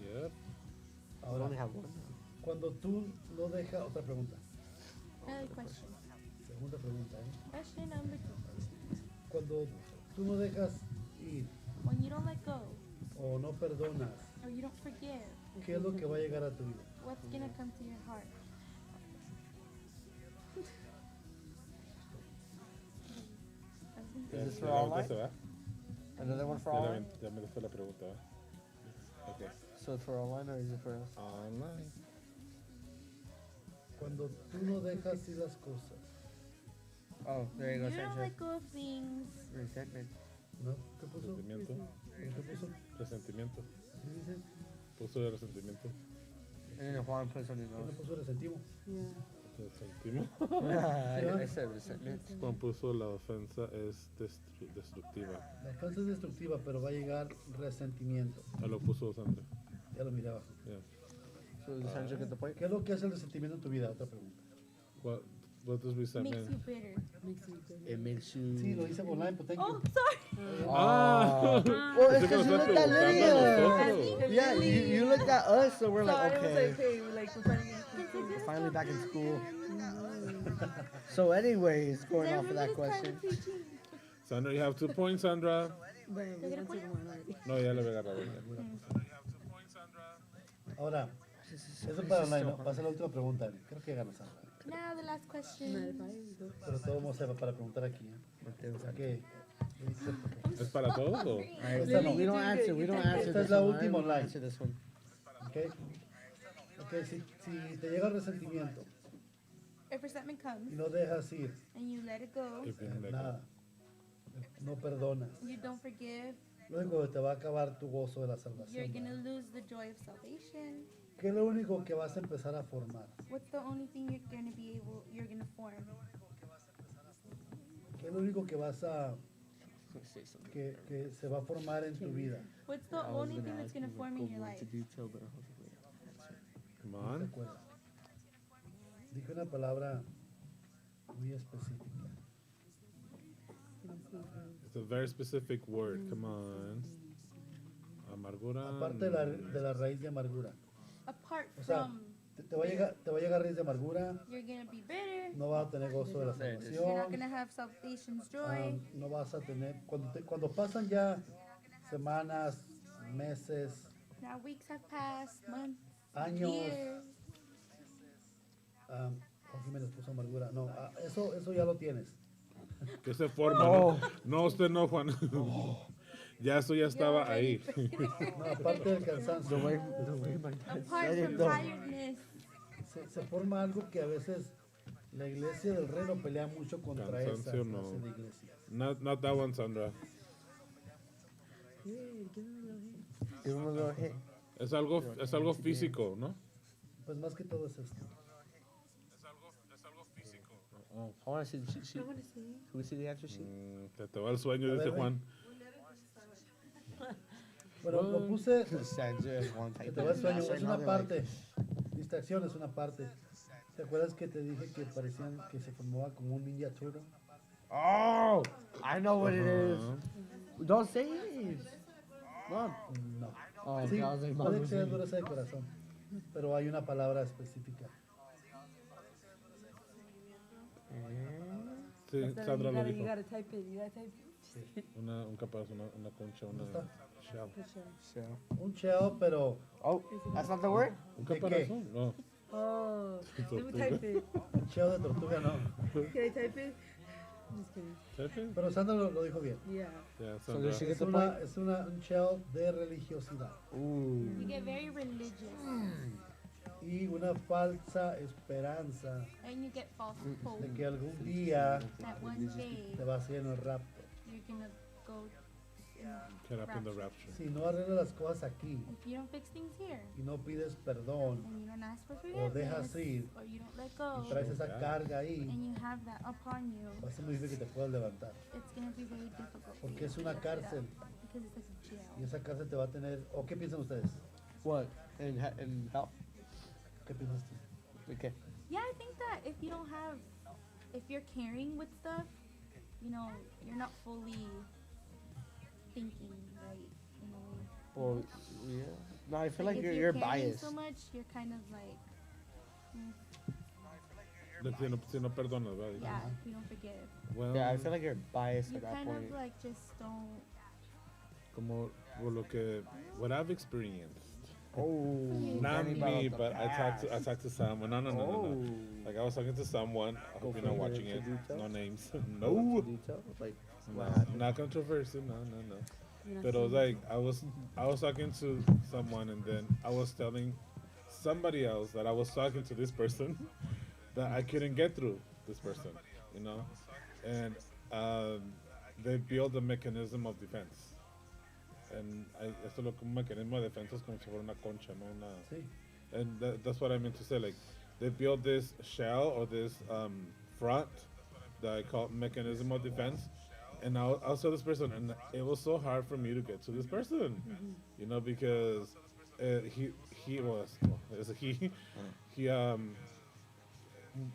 A: Yep.
C: I
D: Ahora,
C: only have one now.
D: cuando tú no dejas, otra pregunta,
E: Another question.
D: segunda pregunta, ¿eh?
E: Question number 2.
D: Cuando tú no dejas ir
E: When you don't let go
D: o no perdonas,
E: or you don't forgive,
D: ¿qué es lo que va a llegar a tu vida?
E: what's gonna come to your heart?
A: Ya,
C: Is this
A: ya
C: for
A: la
C: all
A: aventaste,
C: line?
A: ¿verdad?
C: Another one for
A: Ya,
C: all
A: la
C: line?
A: ya me hizo la pregunta, ¿verdad? Ok.
C: So it's for all line or is it for us?
A: Online.
D: Cuando tú no dejas ir las cosas,
C: Oh, there you go,
E: You don't
C: Sandra.
E: let go of things.
C: Resentment.
D: ¿no? ¿Qué puso?
A: Resentimiento.
D: ¿Qué puso?
A: Resentimiento.
D: ¿Qué dice?
A: Puso de resentimiento.
C: And then Juan puts on his
D: ¿Qué no
C: nose.
D: puso resentimo?
B: Yeah.
A: Resentimiento.
C: I said resentment.
A: Juan puso la ofensa es destructiva.
D: La ofensa es destructiva, pero va a llegar resentimiento.
A: Ya lo puso Sandra.
D: Ya lo miré abajo.
A: Yeah.
C: So does Sandra get the point?
D: ¿Qué es lo que hace el resentimiento en tu vida? Otra pregunta.
A: What does
E: Makes
A: resentment?
E: you bitter.
B: Makes me bitter.
C: It makes you.
D: Sí, lo hice online, pues thank you.
E: Oh, sorry.
C: Oh. Well, it's
A: Pensé que
C: because you
A: nos
C: looked
A: estás
C: at
A: preguntando a
C: Lydia.
A: nosotros.
C: Yeah, you looked at us, so we're like,
B: Sorry,
C: okay.
B: it was like, hey, we're like, we're finally
C: We're finally back in school. So, anyways, going off of that question.
A: Sandra, you have 2 points, Sandra.
B: But we
E: get a
B: answered
E: point?
B: one already.
A: No, ya le había agarrado.
D: Ahora, eso para online, ¿no? Pasa la última pregunta. Creo que ganas, Sandra.
E: Now the last
B: Not
E: question.
B: if I go.
D: Pero todo mundo se va para preguntar aquí, ¿eh? O sea que...
A: ¿Es para todos o?
D: Esta no.
C: We don't answer. We don't answer
D: Esta es
C: this
D: la
C: one.
D: última
C: We don't
D: online.
C: answer this one.
D: ¿Ok? Ok, si te llega el resentimiento
E: If resentment
D: y
E: comes
D: no dejas ir,
E: and you let it go,
D: nada, no perdonas,
E: you don't forgive,
D: lo único que te va a acabar tu gozo de la
E: you're
D: salvación.
E: gonna
D: ¿verdad?
E: lose the joy of salvation.
D: ¿Qué es lo único que vas a empezar a formar?
E: What's the only thing you're gonna form?
D: ¿Qué es lo único que vas a
C: Say something.
D: que se va a formar en tu vida?
E: What's the
C: I was
E: only thing
C: gonna
E: that's
C: ask
E: gonna
C: you,
E: form
C: like,
E: in
C: go
E: your
C: more
E: life?
C: into detail, but I was like, wait, answer.
A: Come
D: ¿No te
A: on.
D: acuerdas? Dije una palabra muy específica.
A: It's a very specific word. Come on. Amargura.
D: Aparte de la raíz de amargura.
E: Apart
D: O sea,
E: from,
D: te va a llegar raíz de amargura,
E: you're gonna be bitter.
D: no vas a tener gozo de la
C: There it is.
E: You're not
D: salvación,
E: gonna have salvation's joy.
D: no vas a tener, cuando pasan ya semanas, meses,
E: Now weeks have passed, months,
D: años,
E: years.
D: Juan Jiménez puso amargura, no, eso ya lo tienes.
A: Que se forma, ¿no? No, usted no, Juan. Ya eso ya estaba ahí.
D: No, aparte del cansancio,
C: The way my dad
E: Apart
C: said it,
E: from
C: though.
E: tiredness,
D: se forma algo que a veces la iglesia del reino pelea mucho contra esa
A: Cansancio,
D: clase
A: no.
D: de iglesias.
A: Not that one, Sandra.
B: Hey, give him a little hint.
C: Give him a little hit.
A: Es algo físico, ¿no?
D: Pues más que todo es esto.
C: I want to see the cheat sheet.
B: I want to see.
C: Can we see the answer sheet?
A: Te va el sueño,
D: A
A: dice
D: ver,
A: Juan.
D: Bueno, lo puse,
C: Sandra is one
D: que
C: type.
D: te va el sueño,
C: That's
D: es una
C: another,
D: parte, distracción es una parte. ¿Te acuerdas que te dije que parecían que se formaba como un ninja turtle?
C: Oh, I know what it is.
A: Ajá.
C: Don't say it. Mom.
D: No.
C: Oh,
D: Sí,
C: okay, I was like,
D: puede
C: Mom.
D: que sea dureza de corazón, pero hay una palabra específica.
A: Sí,
B: So
A: Sandra lo
B: you
A: dijo.
B: gotta type it. You gotta type it.
A: Un capazo, una concha, una
D: está?
A: shell.
B: For sure.
C: So.
D: Un shell, pero
C: Oh, that's not the word?
A: ¿Un
D: ¿De qué?
A: caparazón? No.
B: Oh, let me
A: Tortuga.
B: type it.
D: un shell de tortuga no.
B: Can I type it? Just kidding.
A: ¿Chepe?
D: Pero Sandra lo dijo bien.
B: Yeah.
A: Ya,
C: So
A: Sandra.
C: does she get
D: Es,
C: the
D: una,
C: point?
D: es un shell de religiosidad
C: Ooh.
E: you get very religious
D: y una falsa esperanza
E: and you get false hope
D: de que algún día
E: that one day
D: te va a hacer en el rapto.
E: you're gonna go in
A: Get up in the
E: rapture.
A: rapture.
D: Si no arreglas las cosas aquí
E: If you don't fix things here
D: y no pides perdón
E: and you don't ask for
D: o dejas
E: forgiveness
D: ir
E: or you don't let go
D: y traes esa carga ahí,
E: and you have that upon you,
D: va a ser muy difícil que te puedas levantar.
E: it's gonna be very difficult for
D: Porque
E: you
D: es
E: to
D: una
E: lift it up
D: cárcel
E: because it's like a
D: y
E: jail.
D: esa cárcel te va a tener... ¿O qué piensan ustedes?
C: What? In hell?
D: ¿Qué piensas tú?
C: Okay.
E: Yeah, I think that if you don't have, if you're caring with stuff, you know, you're not fully thinking right in a way.
C: Well, yeah. No, I feel like
E: if
C: you're
E: caring
C: biased.
E: so much, you're kind of like, mm,
A: Like, si no perdonas, ¿verdad?
E: yeah, if you don't forgive,
A: Well,
C: Yeah, I feel like you're biased
E: you
C: at that
E: kind
C: point.
E: of like just don't.
A: como por lo que what I've experienced.
C: Oh,
A: Not
C: Danny
A: me,
C: brought up the
A: but I talked to someone. No.
C: Oh.
A: Like I was talking to someone. I
C: Go
A: hope you're not
C: further
A: watching
C: into
A: it.
C: detail?
A: No names.
C: Go
A: no.
C: into detail? Like,
A: No,
C: what happened?
A: not controversial. No.
B: You're not
A: But it was
B: saying-
A: like I was talking to someone, and then I was telling somebody else that I was talking to this person that I couldn't get through this person, you know, and they build a mechanism of defense. And esto lo como un mecanismo de defensa es como si fuera una concha, no una.
D: Sí.
A: And that's what I meant to say. Like they build this shell or this front that I call mechanism of defense. And I'll tell this person, and it was so hard for me to get to this person, you know, because he was as a he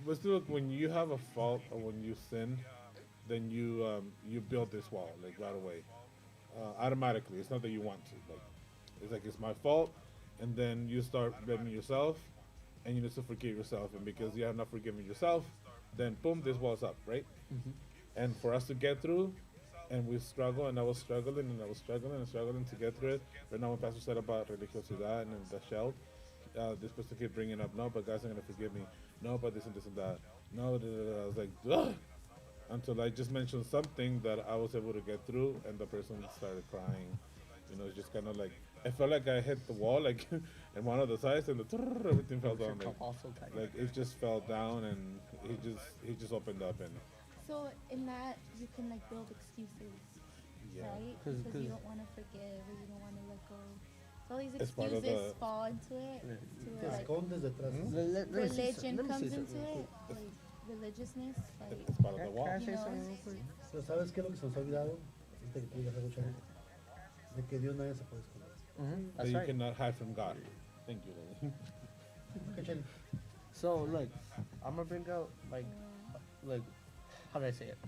A: but still when you have a fault or when you sin, then you build this wall like right away, automatically. It's not that you want to. Like it's my fault, and then you start blaming yourself, and you need to forgive yourself, and because you have not forgiven yourself, then boom, this wall's up, right? And for us to get through, and we struggle, and I was struggling, and I was struggling and struggling to get through it. Right now, when Pastor said about religiosidad and the shell, this person kept bringing up, no, but God's not gonna forgive me. No, but this and that. No, da, da, da. I was like, ugh! Until I just mentioned something that I was able to get through, and the person started crying. You know, it's just kind of like I felt like I hit the wall, like in one of the sides, and everything fell down. Like it just fell down, and he just opened up, and
E: So in that, you can like build excuses,
A: yeah.
E: right?
C: 'Cause-
E: Because
C: 'cause-
E: you don't want to forgive or you don't want to let go. So all these
A: It's part of
E: excuses
A: the-
E: fall into it.
C: Yeah.
E: To
D: Te
E: where like
D: escondes detrás.
E: religion
C: let me
E: comes
C: say
E: into
C: something real
E: it,
C: quick.
E: like religiousness, like
A: It's part of the
C: Can
A: wall.
C: I
E: You
C: say
E: know?
C: something real quick?
D: Pero ¿sabes qué es lo que se nos ha olvidado? Ahorita que tú digas algo, Chavo. De que Dios nadie se puede esconder.
A: That
C: That's
A: you
C: right.
A: cannot hide from God. Thank you, Lily.
D: Okay, Cheli.
C: So look, I'm gonna bring out like how did I say it?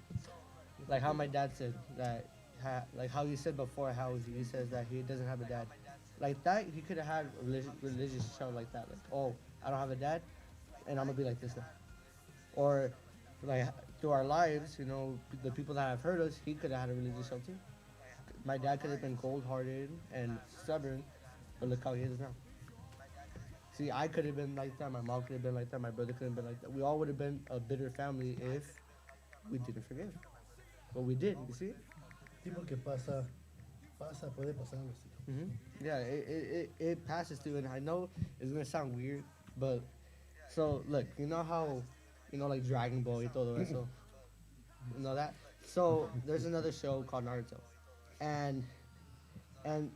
C: Like how my dad said that, like how you said before, how he says that he doesn't have a dad. Like that, he could have had a religious show like that. Like, oh, I don't have a dad, and I'm gonna be like this now. Or like through our lives, you know, the people that have hurt us, he could have had a religious show too. My dad could have been cold-hearted and stubborn, but look how he is now. See, I could have been like that. My mom could have been like that. My brother could have been like that. We all would have been a bitter family if we didn't forgive. But we did. You see?
D: Sí, porque pasa, puede pasar algo así.
C: Yeah, it passes through, and I know it's gonna sound weird, but so look, you know how, you know, like Dragon Ball y todo eso, you know that. So there's another show called Naruto, and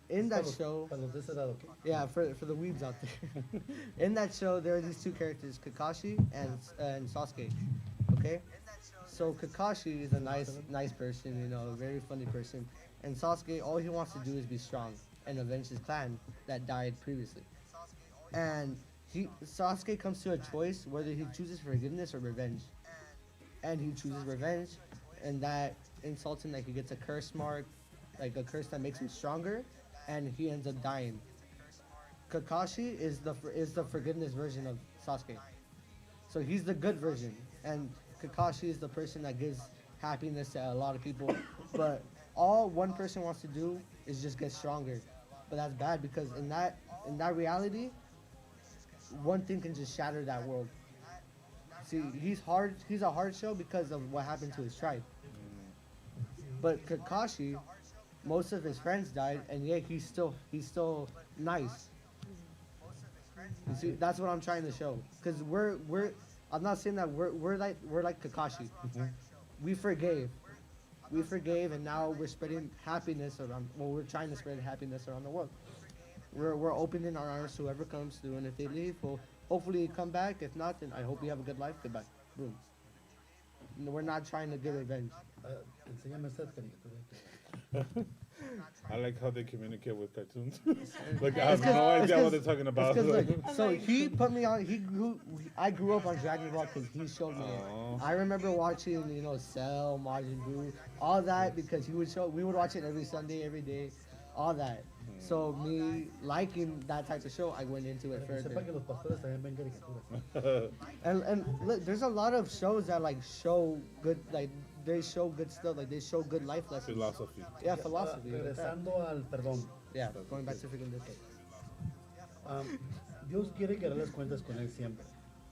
C: in that show,
D: Para los de esa edad, ¿ok?
C: yeah, for the weebs out there, in that show there are these two characters, Kakashi and Sasuke, okay. So Kakashi is a nice person, you know, a very funny person, and Sasuke, all he wants to do is be strong and avenge his clan that died previously. And Sasuke comes to a choice whether he chooses forgiveness or revenge, and he chooses revenge, and that insults him. Like he gets a curse mark, like a curse that makes him stronger, and he ends up dying. Kakashi is the forgiveness version of Sasuke, so he's the good version, and Kakashi is the person that gives happiness to a lot of people, but all one person wants to do is just get stronger. But that's bad because in that reality, one thing can just shatter that world. See, he's a hard shell because of what happened to his tribe. But Kakashi, most of his friends died, and yet he's still nice. You see, that's what I'm trying to show. Because I'm not saying that we're like Kakashi. We forgave. We forgave, and now we're spreading happiness around. Well, we're trying to spread happiness around the world. We're opening our arms to whoever comes through, and if they leave, well, hopefully come back. If not, then I hope you have a good life. Goodbye. Boom. No, we're not trying to get revenge.
D: Enséñame esta caricatura.
A: I like how they communicate with cartoons. Like I
C: It's
A: have no
C: 'cause-
A: idea what
C: it's
A: they're talking about.
C: It's 'cause, like,
B: I'm
C: so
B: like-
C: he put me on. I grew up on Dragon Ball because he showed me it.
A: Oh.
C: I remember watching, Cell, Majin Buu, all that because he would show. We would watch it every Sunday, every day, all that. So me liking that type of show, I went into it
D: Para que sepa
C: further.
D: que los pastores también ven caricaturas.
C: And look, there's a lot of shows that like show good, like they show good stuff, like they show good life lessons.
A: Philosophy.
C: Yeah, philosophy. like that.
D: Regresando al perdón.
C: Yeah, going back to forgiveness.
D: Dios quiere que arregles cuentas con Él siempre.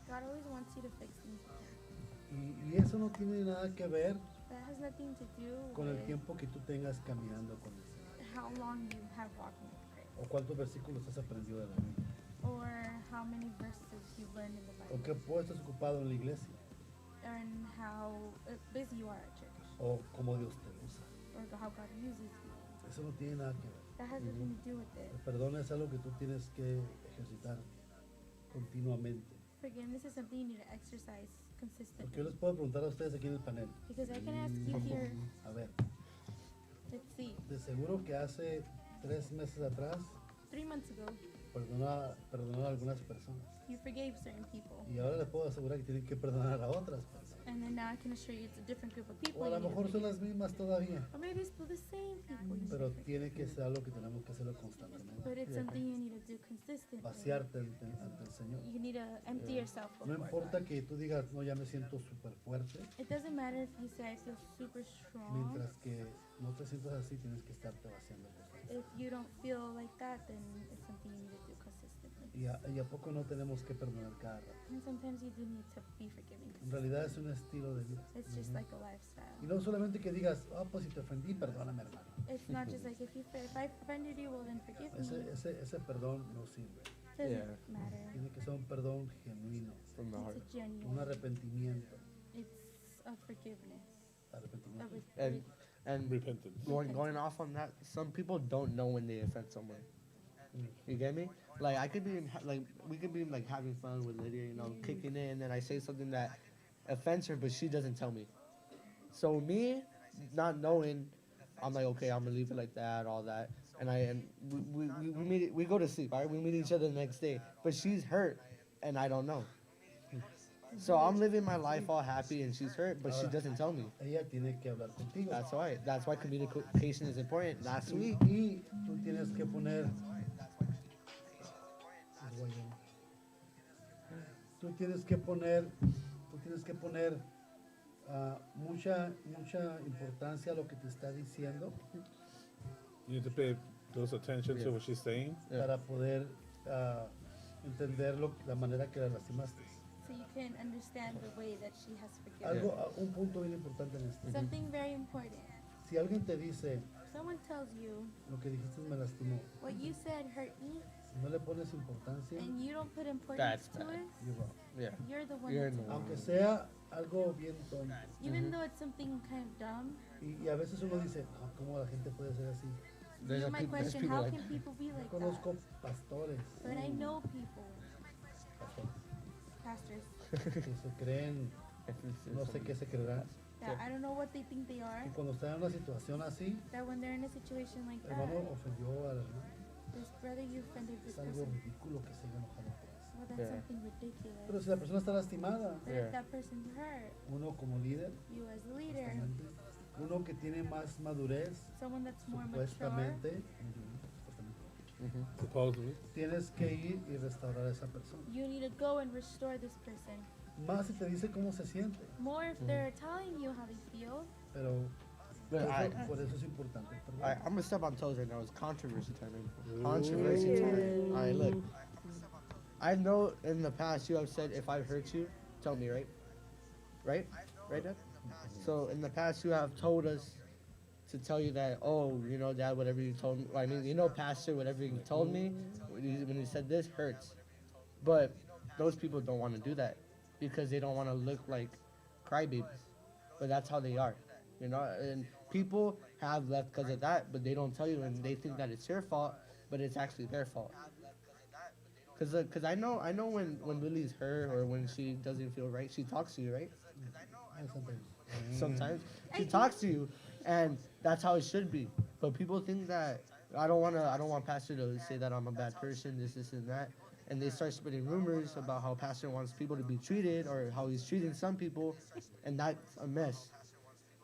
E: God always wants you to fix things with Him.
D: Y eso no tiene nada que ver
E: That has nothing to do
D: con el
E: with
D: tiempo que tú tengas caminando con el Señor.
E: how long you have walking with Christ,
D: O cuántos versículos has aprendido de la Biblia.
E: or how many verses you've learned in the
D: O
E: Bible,
D: qué puesto estás ocupado en la iglesia.
E: and how busy you are at church,
D: O cómo Dios te usa.
E: or how God uses you.
D: Eso no tiene nada que ver.
E: That has nothing to do with it.
D: El perdón es algo que tú tienes que ejercitar continuamente.
E: Forgiveness is something you need to exercise
D: Porque yo
E: consistently.
D: les puedo preguntar a ustedes aquí en el panel.
E: Because I can ask you here,
D: A ver,
E: let's see,
D: de seguro que hace 3 meses atrás
E: 3 months ago,
D: perdonó a algunas personas.
E: you forgave certain people.
D: Y ahora les puedo asegurar que tienen que perdonar a otras personas.
E: And then now I can assure you it's a different group of people.
D: O a
E: you
D: lo
E: need to
D: mejor son
E: forgive.
D: las mismas todavía.
E: Or maybe it's still the same people. You need
D: Pero
E: to forgive.
D: tiene que ser algo que tenemos que hacerlo constantemente.
E: But it's something you need to do consistently.
D: Vaciarte ante el Señor.
E: You need to empty yourself
D: No
E: before
D: importa
E: God.
D: que tú digas, no, ya me siento súper fuerte.
E: It doesn't matter if you say I feel super strong.
D: Mientras que no te sientas así, tienes que estarte vaciando.
E: If you don't feel like that, then it's something you need to do consistently.
D: Y a poco no tenemos que perdonar cada rato.
E: And sometimes you do need to be forgiving.
D: En realidad es un estilo de vida.
E: It's just like a
D: Y
E: lifestyle.
D: no solamente que digas, pues si te ofendí, perdóname, hermano.
E: It's not just like if I offended you, well then forgive me.
D: Ese perdón no sirve.
E: Doesn't
C: Yeah.
E: matter.
D: Tiene que ser un perdón genuino,
C: From the heart.
E: It's a genuine.
D: un arrepentimiento.
E: It's a forgiveness. A
D: Arrepentimiento.
C: And
A: Repentance.
C: going off on that, some people don't know when they offend someone. You get me? Like I could be we could be like having fun with Lydia, kicking it, and then I say something that offends her, but she doesn't tell me. So me, not knowing, I'm like, okay, I'm gonna leave it like that, all that, and we go to sleep, right? We meet each other the next day, but she's hurt, and I don't know. So I'm living my life all happy, and she's hurt, but she doesn't tell me.
D: Ella tiene que hablar contigo.
C: That's why. That's why communication is important. Last week.
D: Y tú tienes que poner. Tú tienes que poner mucha importancia a lo que te está diciendo
A: You need to pay close attention to what she's saying.
C: Yeah.
D: para poder entender la manera que la lastimaste.
E: So you can understand the way that she has forgiven.
D: Un punto bien importante en esto.
E: Something very important.
D: Si alguien te dice
E: If someone tells you
D: lo que dijiste me lastimó,
E: what you said hurt me,
D: si no le pones importancia,
E: and you don't put importance
C: That's
E: to
C: bad.
E: it,
D: you're wrong.
C: Yeah.
E: you're the one
C: You're
E: that's
C: in the
E: wrong.
D: Aunque sea algo bien tonto.
E: Even though it's something kind of dumb,
D: Y a veces uno dice, ¿cómo la gente puede ser así?
C: There's
E: you
C: a
E: might
C: peop- there's
E: question
C: people
E: how
C: like
E: can people be like that?
D: Conozco pastores,
E: But I know people,
D: pastores
E: pastors,
D: que se creen, no sé qué se creerán.
E: that I don't know what they think they are,
D: Y cuando están en una situación así,
E: that when they're in a situation like
D: el
E: that,
D: hermano ofendió al hermano.
E: this brother you offended this
D: Es algo
E: person,
D: ridículo que se haya enojado por eso.
E: well that's
C: Yeah.
E: something
D: Pero
E: ridiculous.
D: si la persona está lastimada,
E: But
C: Yeah.
E: if that person's hurt,
D: uno como líder,
E: you as a leader,
D: uno que tiene más madurez,
E: someone that's more mature,
D: supuestamente,
A: Supposedly.
D: tienes que ir y restaurar a esa persona.
E: you need to go and restore this person.
D: Más si te dice cómo se siente,
E: More if they're telling you how they feel.
D: pero
C: But
D: por eso es importante. Perdón.
C: I'm gonna step on toes right now. It's controversy time. Controversy time. All right, look. I know in the past you have said if I hurt you, tell me, right? Right? Right, Dad? So in the past you have told us to tell you that, oh, Dad, whatever you told me. I mean, Pastor, whatever you told me when you said this hurts. But those people don't want to do that because they don't want to look like crybabies. But that's how they are, And people have left because of that, but they don't tell you, and they think that it's your fault, but it's actually their fault. Cause I know when Lily's hurt or when she doesn't feel right, she talks to you, right?
D: Sometimes.
C: Sometimes she talks to you, and that's how it should be. But people think that I don't want pastor to say that I'm a bad person, this and that, and they start spreading rumors about how pastor wants people to be treated or how he's treating some people, and that's a mess.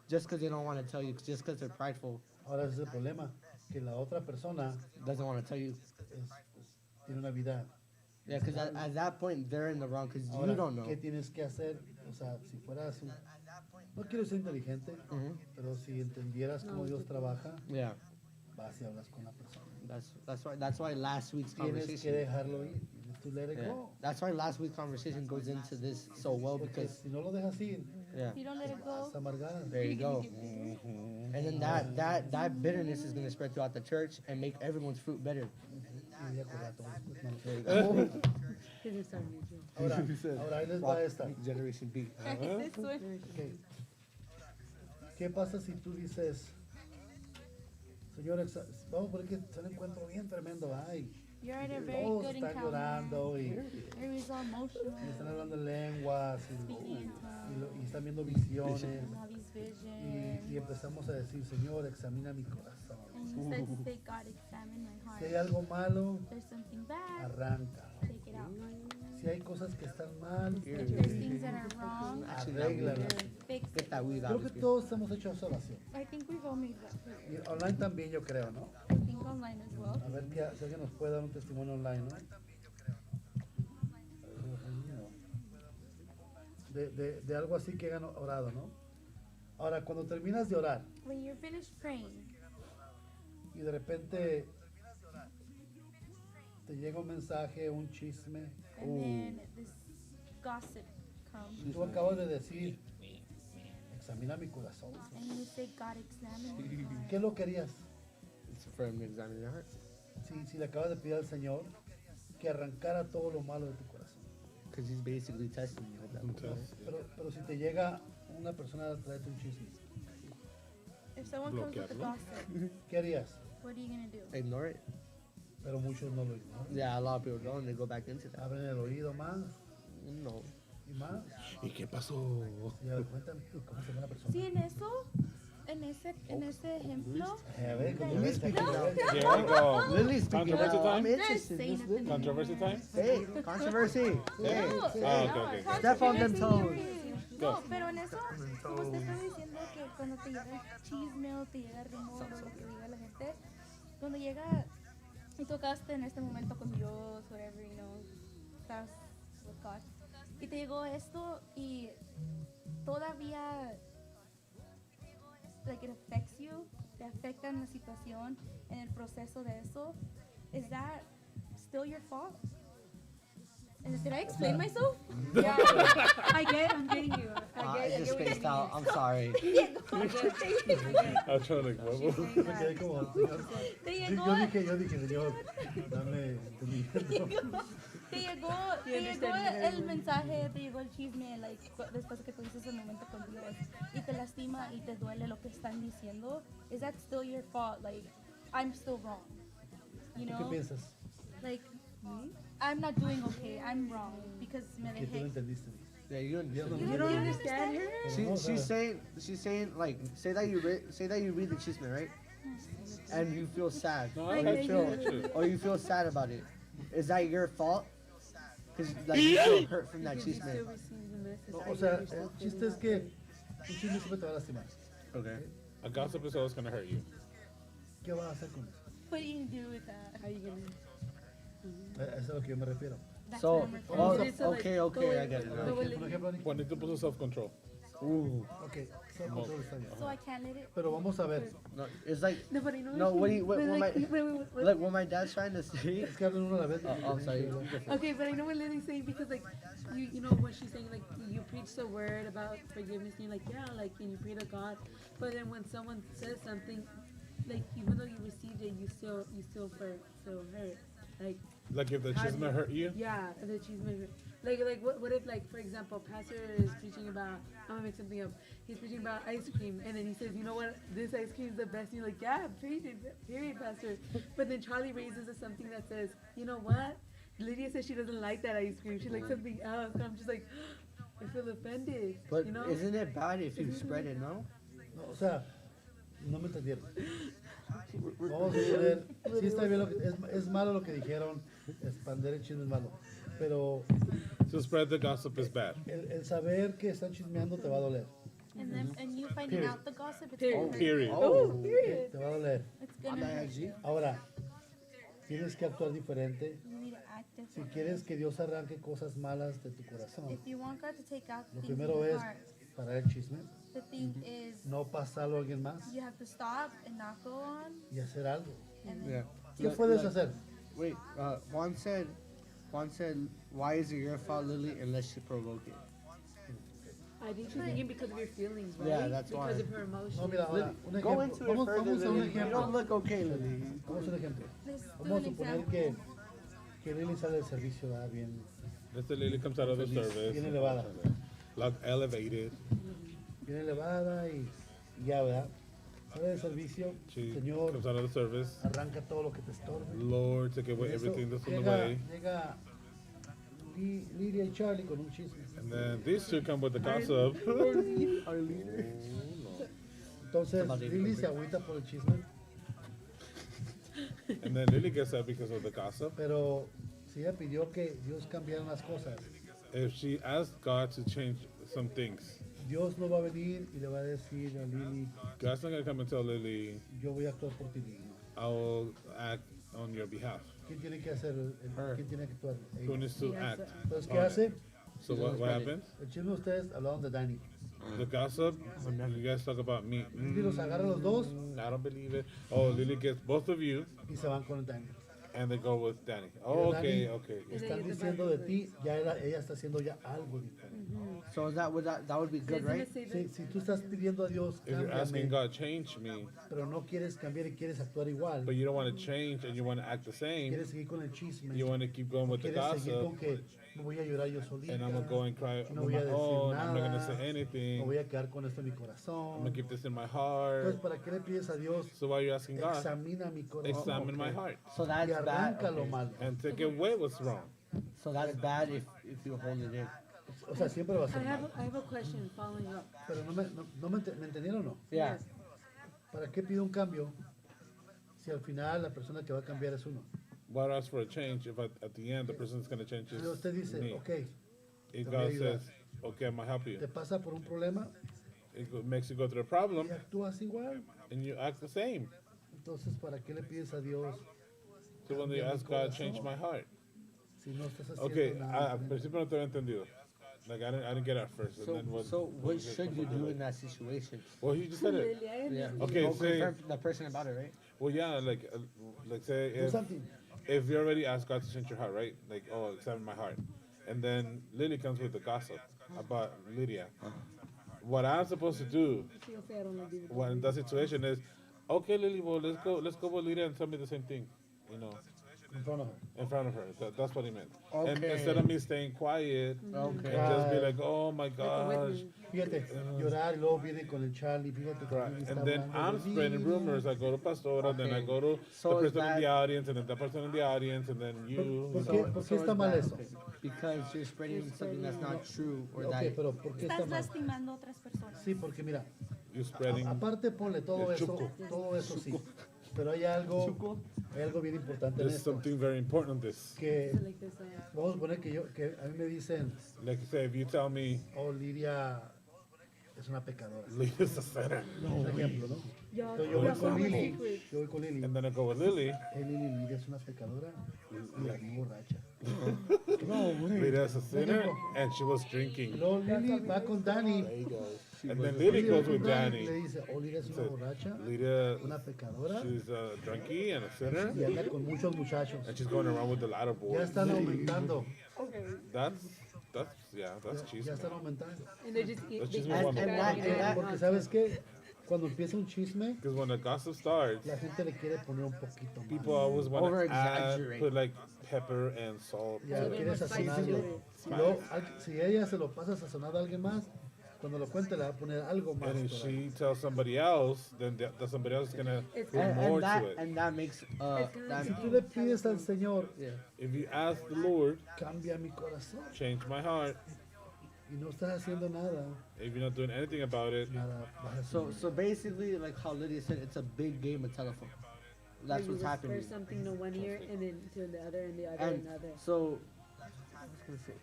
C: Just because they don't want to tell you, just because they're prideful,
D: Ahora ese es el problema, que la otra persona
C: doesn't want to tell you.
D: tiene una vida.
C: Yeah, because at that point they're in the wrong because you
D: Ahora,
C: don't know.
D: ¿qué tienes que hacer? O sea, si fueras un... No quiero ser inteligente,
C: Mhm.
D: pero si entendieras cómo Dios trabaja,
C: Yeah,
D: vas y hablas con la persona.
C: that's why last week's
D: Tienes que
C: conversation.
D: dejarlo ir. Tienes to let it
C: Yeah,
D: go.
C: that's why last week's conversation goes into this so well
D: Porque
C: because
D: si no lo dejas ir,
C: yeah,
E: If you don't let it go,
D: vas a amargar.
C: there you go. And then that bitterness is gonna spread throughout the church and make everyone's fruit better.
D: Y ya con rato, pues, no.
C: There you go.
B: Because it's starting to do.
D: Ahora ahí les va esta.
C: Generation B.
E: this one.
D: Ok. ¿Qué pasa si tú dices, Señor, vamos a ver que es un encuentro bien tremendo, ay,
E: You're at a very
D: todos
E: good
D: están
E: encounter.
D: llorando y
E: Everybody's all emotional.
D: están hablando en lenguas
E: Speaking in
D: y están viendo visiones
E: and all these visions.
D: y empezamos a decir, Señor, examina mi corazón.
E: And you start to say, God, examine my
D: Si hay
E: heart.
D: algo malo,
E: There's something bad,
D: arranca.
E: take it out.
D: Si hay cosas que están mal,
E: If there's things that are wrong,
D: arréglalas.
E: fix
C: Get
E: it.
C: that weed out
D: Creo
C: of
D: que
C: here.
D: todos hemos hecho esa oración.
E: I think we've all made that.
D: Y online también yo creo, ¿no?
E: I think online as well.
D: A ver si alguien nos puede dar un testimonio online, ¿no? De algo así que hayan orado, ¿no? Ahora, cuando terminas de orar
E: When you're finished praying,
D: y de repente te llega un mensaje, un chisme,
E: and then this gossip comes,
D: y tú acabas de decir, examina mi corazón.
E: and you say, God, examine my heart.
D: ¿Qué lo querías?
C: It's for him to examine your heart.
D: Si le acabas de pedir al Señor que arrancara todo lo malo de tu corazón.
C: Because he's basically testing you at that point. right?
D: Pero si te llega una persona a traerte un chisme,
E: If someone comes with a
A: Bloquearlo.
E: gossip,
D: ¿qué harías?
E: what are you gonna do?
C: Ignore it.
D: Pero muchos no lo ignoran.
C: Yeah, a lot of people don't. They go back into that.
D: Abren el oído más
C: No.
D: y más.
A: ¿Y qué pasó?
D: Y a ver, cuéntame, ¿cómo se llama la persona?
E: Sí, en ese ejemplo,
D: A ver, ¿cómo
C: Lily's
D: ves?
C: picking
D: ¿Cómo
C: up.
D: ves?
A: Here we go.
C: Lily's speaking
A: Controversy
C: out. I'm
A: time?
C: interested in this. Lily.
A: Controversy time?
C: Hey, controversy. Hey,
E: no,
A: okay.
C: Step on them toes.
E: no, pero en eso, como usted está diciendo que cuando te llega el chisme o te llega el rumor o lo que diga la gente, cuando llega y tocaste en este momento con Dios, whatever, you know, estás with God, y te llegó esto y todavía, like it affects you, te afecta en la situación, en el proceso de eso, is that still your fault? Did I explain myself?
B: Yeah, I get, I'm getting you.
C: I
B: I
C: just
B: get what
C: spaced
B: you're
C: out. I'm sorry.
A: I'm trying to
B: saying. She's
D: Me
B: saying
D: quedé
B: that.
D: como, Señor.
E: Te
D: Yo
E: llegó,
D: dije, Señor, dame entendimiento.
E: te llegó el mensaje, te llegó el chisme, like, después de que tuviste ese momento con Dios y te lastima y te duele lo que están diciendo. Is that still your fault? Like, I'm still wrong. You
D: ¿Tú qué
E: know?
D: piensas?
E: Like, I'm not doing okay. I'm wrong because me
D: Que tú lo
E: dejé.
D: entendiste.
C: Yeah, you understand.
B: You don't understand her?
C: She's saying like say that you read the chisme, right? And you feel sad.
A: No,
C: or
A: I
C: you
A: got
C: feel
A: you.
C: or you feel sad about it. Is that your fault? Because like you feel hurt from that
B: Because you
C: chisme.
B: still receive the message.
D: O sea, el chiste es que un chisme siempre te va a lastimar.
C: Okay.
A: A gossip is always going to hurt you.
D: ¿Qué vas a hacer con eso?
E: What do you do with that?
B: How you gonna?
D: A eso es a lo que yo me refiero.
E: That's
C: So,
E: what I'm referring
C: oh,
E: to.
B: So, like,
C: okay,
B: go
C: okay, I
B: with-
C: get it.
B: go
C: now.
B: with
D: Por ejemplo, Nick.
A: Juanito puso self-control.
C: Ooh.
D: Ok, self-control está bien.
E: So I can't let it.
D: Pero vamos a ver.
C: No, it's like
B: No, but you know.
C: no. What do you what my
B: Wait.
C: like what my dad's trying to say?
D: Es que hablan uno a la vez.
C: Oh, sorry.
B: Okay, but I know what Lily's saying because like you know what she's saying, like you preach the word about forgiveness and you're like, yeah, like and you pray to God, but then when someone says something, like even though you received it, you still feel hurt. Like
A: Like if the
B: How do
A: chisme
B: you-
A: hurt you?
B: yeah, the cheese maker. Like what if like for example, pastor is preaching about, I'm gonna make something up. He's preaching about ice cream and then he says, you know what, this ice cream is the best. And you're like, yeah, period, pastor. But then Charlie raises something that says, you know what? Lydia says she doesn't like that ice cream. She likes something else. And I'm just like, I feel offended.
C: But
B: you know?
C: isn't it bad if you spread it? No.
D: No, o sea, No me entendieron. Vamos a poner, sí está bien, es malo lo que dijeron, expander el chisme es malo, pero
A: To spread the gossip is bad.
D: el saber que están chismeando te va a doler.
E: And then and you finding
D: Period.
E: out the gossip, it's
B: Period.
E: gonna hurt
A: Period.
E: you.
C: Oh,
D: Te va a doler.
E: It's gonna hurt you.
D: Ahora, tienes que actuar diferente.
E: You need to act
D: Si
E: different.
D: quieres que Dios arranque cosas malas de tu corazón,
E: If you want God to take out
D: lo
E: things in
D: primero
E: your
D: es
E: heart,
D: parar el chisme,
E: the thing is
D: no pasarlo a alguien más
E: you have to stop and not go on.
D: y hacer algo.
E: And then
C: yeah.
D: ¿Qué puedes hacer?
C: Wait, Juan said, why is it your fault, Lily, unless you provoke it?
B: I think she's thinking because of your feelings, right?
C: Yeah, that's
B: because
C: why.
B: of her emotions.
D: No, mira, ahora, un
C: Go
D: ejemplo.
C: into it
D: Vamos,
C: further,
D: vamos a un
C: Lily. You don't
D: ejemplo.
C: look okay, Lily.
D: Vamos a un ejemplo.
E: let's do
D: Vamos
E: an
D: a suponer
E: example.
D: que Lily sale del servicio bien,
A: Mr. Lily comes out of the
D: bien
A: service,
D: elevada.
A: like elevated.
D: Bien elevada y ya, ¿verdad? Sale del servicio,
A: She
D: Señor,
A: comes out of the service.
D: arranca todo lo que te estorbe.
A: Lord, take away
D: Eso,
A: everything that's in the
D: llega,
A: way.
D: llega Lidia y Charlie con un chisme.
A: And then these two come with the gossip.
D: Entonces Lily se agüita por el chisme,
A: And then Lily gets up because of the gossip.
D: pero si ella pidió que Dios cambiara unas cosas,
A: If she asked God to change some things,
D: Dios no va a venir y le va a decir a Lily,
A: God's not going to come and tell Lily,
D: yo voy a actuar por ti, Lily.
A: I will act on your behalf.
D: ¿Quién tiene que hacer? ¿Quién tiene que actuar?
A: Who
D: Ella.
A: needs to
B: She has
A: act?
D: Entonces,
A: on
D: ¿qué
A: it?
D: hace?
A: So what happens?
D: El chisme de ustedes hablaron de Dani.
A: The gossip, you guys talk about me.
D: Lily los agarra a los dos
A: I don't believe it. Oh, Lily gets both of you,
D: y se van con el Dani.
A: and they go with Danny.
D: Y
A: Oh,
D: el
A: okay,
D: Dani
A: okay.
D: Están diciendo de ti, ya ella está haciendo ya algo diferente.
C: So that would be good,
B: Doesn't
C: right?
B: it say that?
D: Si tú estás pidiendo a Dios,
A: If you're asking
D: cámbiame,
A: God, change me,
D: pero no quieres cambiar y quieres actuar igual,
A: but you don't want to change and you want to act the same,
D: quieres seguir con el chisme,
A: you want to keep going with the
D: quieres seguir
A: gossip,
D: con que me voy a llorar yo solita,
A: and I'm going to go and cry
D: no
A: on
D: voy a
A: my
D: decir
A: own, I'm not going to
D: nada,
A: say
D: me
A: anything,
D: voy a quedar con esto en mi
A: I'm
D: corazón.
A: going to keep this in my heart.
D: Entonces, ¿para qué le pides a Dios?
A: So why are you asking God?
D: Examina mi corazón.
A: Examine my
D: ok,
A: heart
C: So that's
D: y
C: bad.
D: arranca lo
C: Okay.
D: malo.
A: and take away what's wrong.
C: So that's bad if you hold it in.
D: O sea, siempre va a
B: I
D: ser
B: have
D: malo.
B: I have a question following up.
D: Pero ¿me entendieron o no?
C: Yeah.
D: ¿Para qué pide un cambio si al final la persona que va a cambiar es uno?
A: Why ask for a change if at the end the person's going to change
D: Y
A: is
D: usted dice,
A: me?
D: ok,
A: If
D: te voy a
A: God
D: ayudar.
A: says, okay, I'm going to help you,
D: te pasa por un problema
A: makes you go through a problem,
D: y actúas igual.
A: and you act the same.
D: Entonces, ¿para qué le pides a Dios
A: So when you ask God, change my heart.
D: si no estás haciendo
A: Okay,
D: nada?
A: al principio no te había entendido. Like I didn't get it at first. And
C: So
A: then what,
C: what should you do in that situation?
A: Well, he just said it.
B: Lily, I
C: Yeah.
B: understand.
A: Okay,
C: Go
A: say,
C: confirm the person about it, right?
A: well, yeah, like say
D: Do something.
A: if you already asked God to change your heart, right? Like, oh, examine my heart, and then Lily comes with the gossip about Lydia. What I'm supposed to do
B: She'll say I don't agree with
A: when that situation is, okay, Lily, well, let's go with Lydia and tell me the same thing, you know,
D: In front of her.
A: in front of her. That's what he meant. And
C: Okay.
A: instead of me staying quiet
C: Okay.
A: and just be like, oh my gosh.
D: Fíjate, llorar y luego viene con el Charlie, fíjate que
A: Right.
D: Lili está
A: And then
D: hablando
A: I'm
D: de
A: spreading
D: Lidia.
A: rumors. I go to Pastora, then I
C: Okay.
A: go to
C: So
A: the
C: is
A: person in
C: that-
A: the audience, and then the person in the audience, and then you.
D: ¿Por
A: you
D: qué,
A: know.
D: por qué
C: So
D: está
C: it's
D: mal
C: bad,
D: eso?
C: okay. Because you're spreading something that's not true or
D: Ok,
C: that.
D: pero ¿por qué está
E: Estás
D: mal?
E: lastimando a otras personas.
D: Sí, porque mira,
A: You're spreading.
D: aparte ponle todo
A: El
D: eso,
A: chuco.
D: todo eso sí. Pero hay algo bien importante en
A: There's
D: esto.
A: something very important in this.
D: Que
B: like this.
D: vamos a poner que a mí me dicen,
A: Like I say, if you tell me
D: oh, Lidia es una pecadora.
A: Lily's a sinner,
D: Un ejemplo, ¿no?
B: Y'all,
D: Entonces yo voy
B: y'all
D: con
B: saw my
D: Lili,
B: secret.
D: yo voy con Lili.
A: and then I go with Lily.
D: Lili, Lidia es una pecadora y la vi borracha.
A: Lydia's a sinner, and she was
D: Y
A: drinking.
D: luego Lili va con Dani.
A: And then Lily goes with
D: Y
A: Danny.
D: le dice, oh, Lidia es una
A: Says,
D: borracha,
A: Lydia,
D: una pecadora
A: she's a drunkie and a sinner,
D: y anda con muchos muchachos.
A: and she's going around with a lot of
D: Ya
A: boys.
D: están aumentando,
A: That's
D: ya
A: cheese.
D: están aumentando.
B: And they just eat.
A: That's
B: They
A: just
B: just
A: one.
B: eat
C: And
B: that
C: that-
B: and that.
D: Porque sabes qué, cuando empieza un chisme,
A: Because when the gossip starts,
D: la gente le quiere poner un poquito más.
A: people always want to
C: Over-exaggerate.
A: put like pepper and salt.
D: Ya
A: to it.
D: quiere sazonarlo. Y luego, si ella se lo pasa sazonado a alguien más, cuando lo cuente le va a poner algo más.
A: And if
D: todavía.
A: she tells somebody else, then that somebody else is gonna
B: It's
A: put
C: And,
A: more
C: and that
A: to it.
C: and that makes that,
D: Si tú le pides al Señor,
C: yeah.
A: If you ask the Lord,
D: cambia mi corazón,
A: change my heart,
D: y no estás haciendo nada,
A: If you're not doing anything about it,
D: nada vas a
C: So
D: subir.
C: so basically, like how Lydia said, it's a big game of telephone. That's
B: Where you
C: what's
B: whisper
C: happening.
B: something to one ear and then to the other and the other
C: And
B: and the other.
C: so, I was gonna say,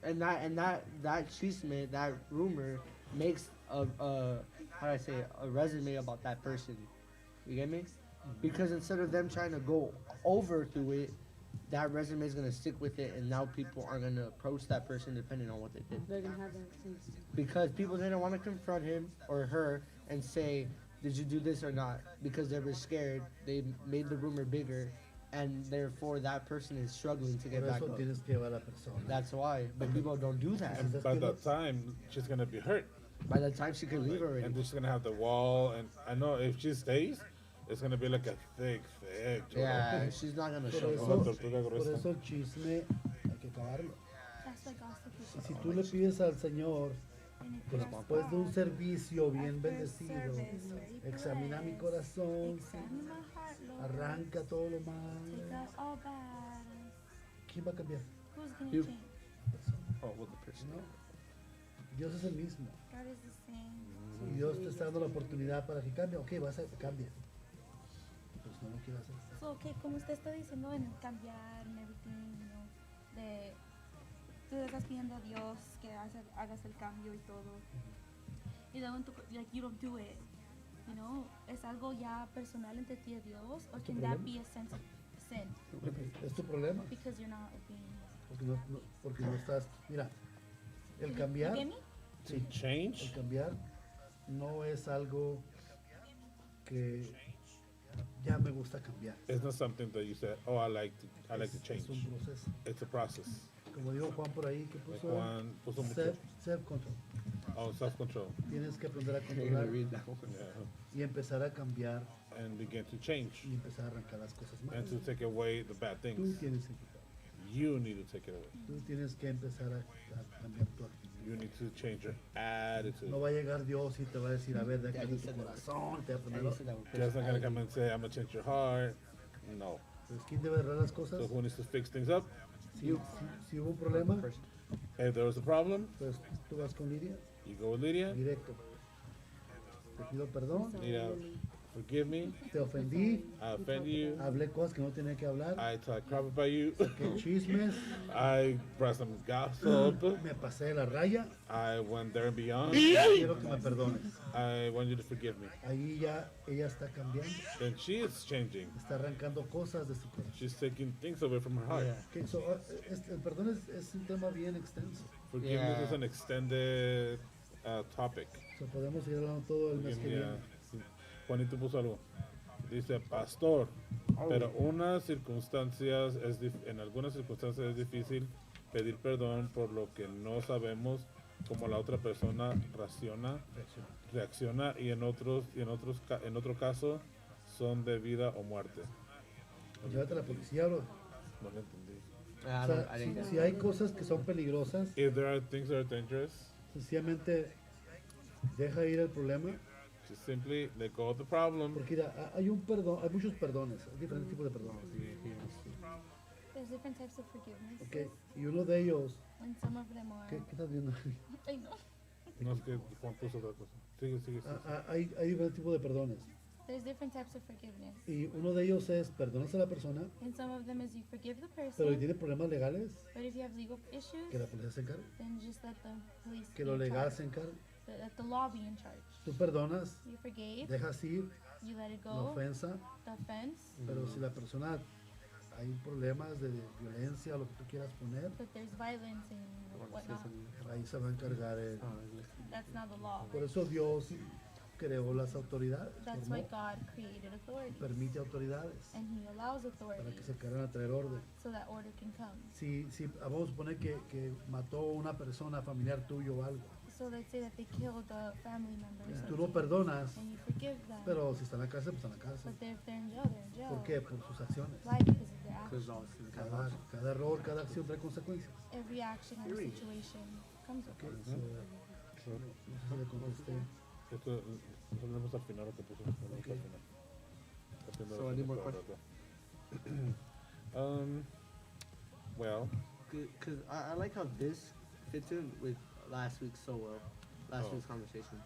C: and that chisme, that rumor makes a how do I say it, a resume about that person. You get me? Because instead of them trying to go over through it, that resume is gonna stick with it, and now people are gonna approach that person depending on what they did.
B: They're gonna have that sense.
C: Because people didn't want to confront him or her and say, "Did you do this or not?" Because they were scared. They made the rumor bigger, and therefore that person is struggling to
D: Por
C: get back
D: eso
C: up.
D: tienes que llevar a la persona.
C: That's why. But people don't do that.
A: and by that time, she's gonna be hurt,
C: By the time she can leave already.
A: and then she's gonna have the wall. And I know if she stays, it's gonna be like a thick.
C: Yeah, she's not gonna
D: Por
C: show
D: eso,
C: up.
A: tortuga
D: por
A: gruesa.
D: eso el chisme hay que acabarlo.
E: That's why gossip is
D: Y si tú le pides al Señor,
E: and if
D: que
E: you
D: después
E: ask
D: de un
E: God,
D: servicio bien
E: after
D: bendecido,
E: service, really
D: examina mi
E: blessed,
D: corazón,
E: examine my heart, Lord.
D: arranca todo lo
E: Take
D: malo,
E: out all bad.
D: ¿quién va a cambiar?
E: Who's gonna
C: You.
E: change?
C: Oh, well, the person.
D: ¿No? Dios es el mismo.
E: God is the same.
D: Y Dios te está dando la oportunidad para que cambie. Ok, vas a cambiar. Pues no lo quieras hacer.
E: So, okay, como usted está diciendo en el cambiar and everything, de tú le estás pidiendo a Dios que hagas el cambio y todo. Y luego like you don't do it. Es algo ya personal entre ti y Dios, or can that
D: problema?
E: be a sense of sin
D: Es tu problema.
E: because you're not obeying?
D: Porque no estás. Mira, el
E: You
D: cambiar.
E: get me?
A: To
D: Sí, el
A: change,
D: cambiar no es algo que ya me gusta cambiar.
A: it's not something that you said. Oh, I like to change.
D: Es un proceso.
A: It's a process.
D: Como dijo Juan por ahí, que
A: Like
D: puso
A: Juan puso mucho.
D: self-control.
A: Oh, self-control.
D: Tienes que aprender a
C: You're gonna
D: controlar
C: read that one.
A: Yeah.
D: y empezar a cambiar
A: And begin to change
D: y empezar a arrancar las cosas
A: and
D: malas.
A: to take away the bad
D: Tú
A: things.
D: tienes que quitar.
A: You need to take it away.
D: Tú tienes que empezar a cambiar tu actitud.
A: You need to change your attitude.
D: No va a llegar Dios y te va a decir, a ver,
C: Ya
D: déjame tu
C: dice la-
D: corazón, te va a
C: And
D: poner.
C: he said that with
A: Just not gonna
C: personality.
A: come and say, I'm gonna change your heart. No.
D: Pues, ¿quién debe arreglar las cosas?
A: So who needs to fix things up?
D: Si hubo un problema,
C: Person.
A: If there was a problem,
D: pues tú vas con Lidia,
A: you go with Lydia.
D: directo. Te pido perdón,
A: Lydia, forgive me.
D: te ofendí,
A: I offend you.
D: hablé cosas que no tenía que hablar,
A: I talk crap about you.
D: que chismes,
A: I brought some gossip.
D: me pasé de la raya,
A: I went there and beyond.
D: quiero que me perdones.
A: I want you to forgive me.
D: Ahí ya ella está cambiando,
A: Then she is changing.
D: está arrancando cosas de su corazón.
A: She's taking things away from her heart.
C: Yeah.
D: Que el perdón es un tema bien extenso.
A: Forgiveness
C: Yeah.
A: is an extended topic.
D: So, podemos ir hablando todo el mes que
A: Yeah.
D: viene.
A: Juanito puso algo. Dice, pastor, pero en algunas circunstancias es difícil pedir perdón por lo que no sabemos cómo la otra persona reacciona y en otro caso son de vida o muerte.
D: Pues llévate a la policía, bro.
A: No lo entendí.
C: I
D: O
C: don't,
D: sea,
C: I didn't get
D: si
C: it.
D: hay cosas que son peligrosas,
A: If there are things that are dangerous,
D: sencillamente deja ir el problema.
A: just simply let go of the problem.
D: Porque mira, hay un perdón, hay muchos perdones, hay diferentes tipos de perdones.
E: There's different types of forgiveness,
D: Okay. Y uno de ellos,
E: and some of them are.
D: ¿qué estás viendo?
E: I know.
A: No es que Juan puso otra cosa. Sigue.
D: Hay diferentes tipos de perdones.
E: There's different types of forgiveness,
D: Y uno de ellos es perdonas a la persona,
E: and some of them is you forgive the
D: pero si
E: person,
D: tiene problemas legales,
E: but if you have legal issues,
D: que la policía se encargue,
E: then just let the police
D: que
E: be
D: lo
E: in
D: legal
E: charge.
D: se encargue.
E: Let the law be in charge.
D: Tú perdonas,
E: You forgave,
D: dejas ir
E: you let it
D: la
E: go,
D: ofensa,
E: the offense,
D: pero si la persona hay problemas de violencia, lo que tú quieras poner,
E: but there's violence and whatnot.
D: ahí se va a encargar él.
E: That's not the law.
D: Por eso Dios creó las autoridades,
E: That's why
D: formó,
E: God created authority,
D: permite autoridades
E: and He allows
D: para
E: authority
D: que se carguen a traer orden.
E: so that order can come.
D: Si vamos a suponer que mató una persona familiar tuyo o algo,
E: So let's say that they killed a family member
D: y
E: or
D: tú lo
E: something,
D: perdonas,
E: and you forgive them,
D: pero si está en la cárcel, pues está en la cárcel.
E: but if they're in jail, they're in jail.
D: ¿Por qué? Por sus acciones.
E: Why? Because of their
C: Because
E: actions.
C: all sin
D: Cada error, cada acción trae consecuencias.
E: Every action or situation comes with
D: Okay,
E: it.
D: so, no sé si le contesté.
A: Esto lo tenemos al final lo que puso. Lo ponemos al final. Haciendo
C: So,
A: la
C: any more
A: pregunta. Well,
C: Because I like how this fits in with last week so well. Last
A: Oh.
C: week's conversation.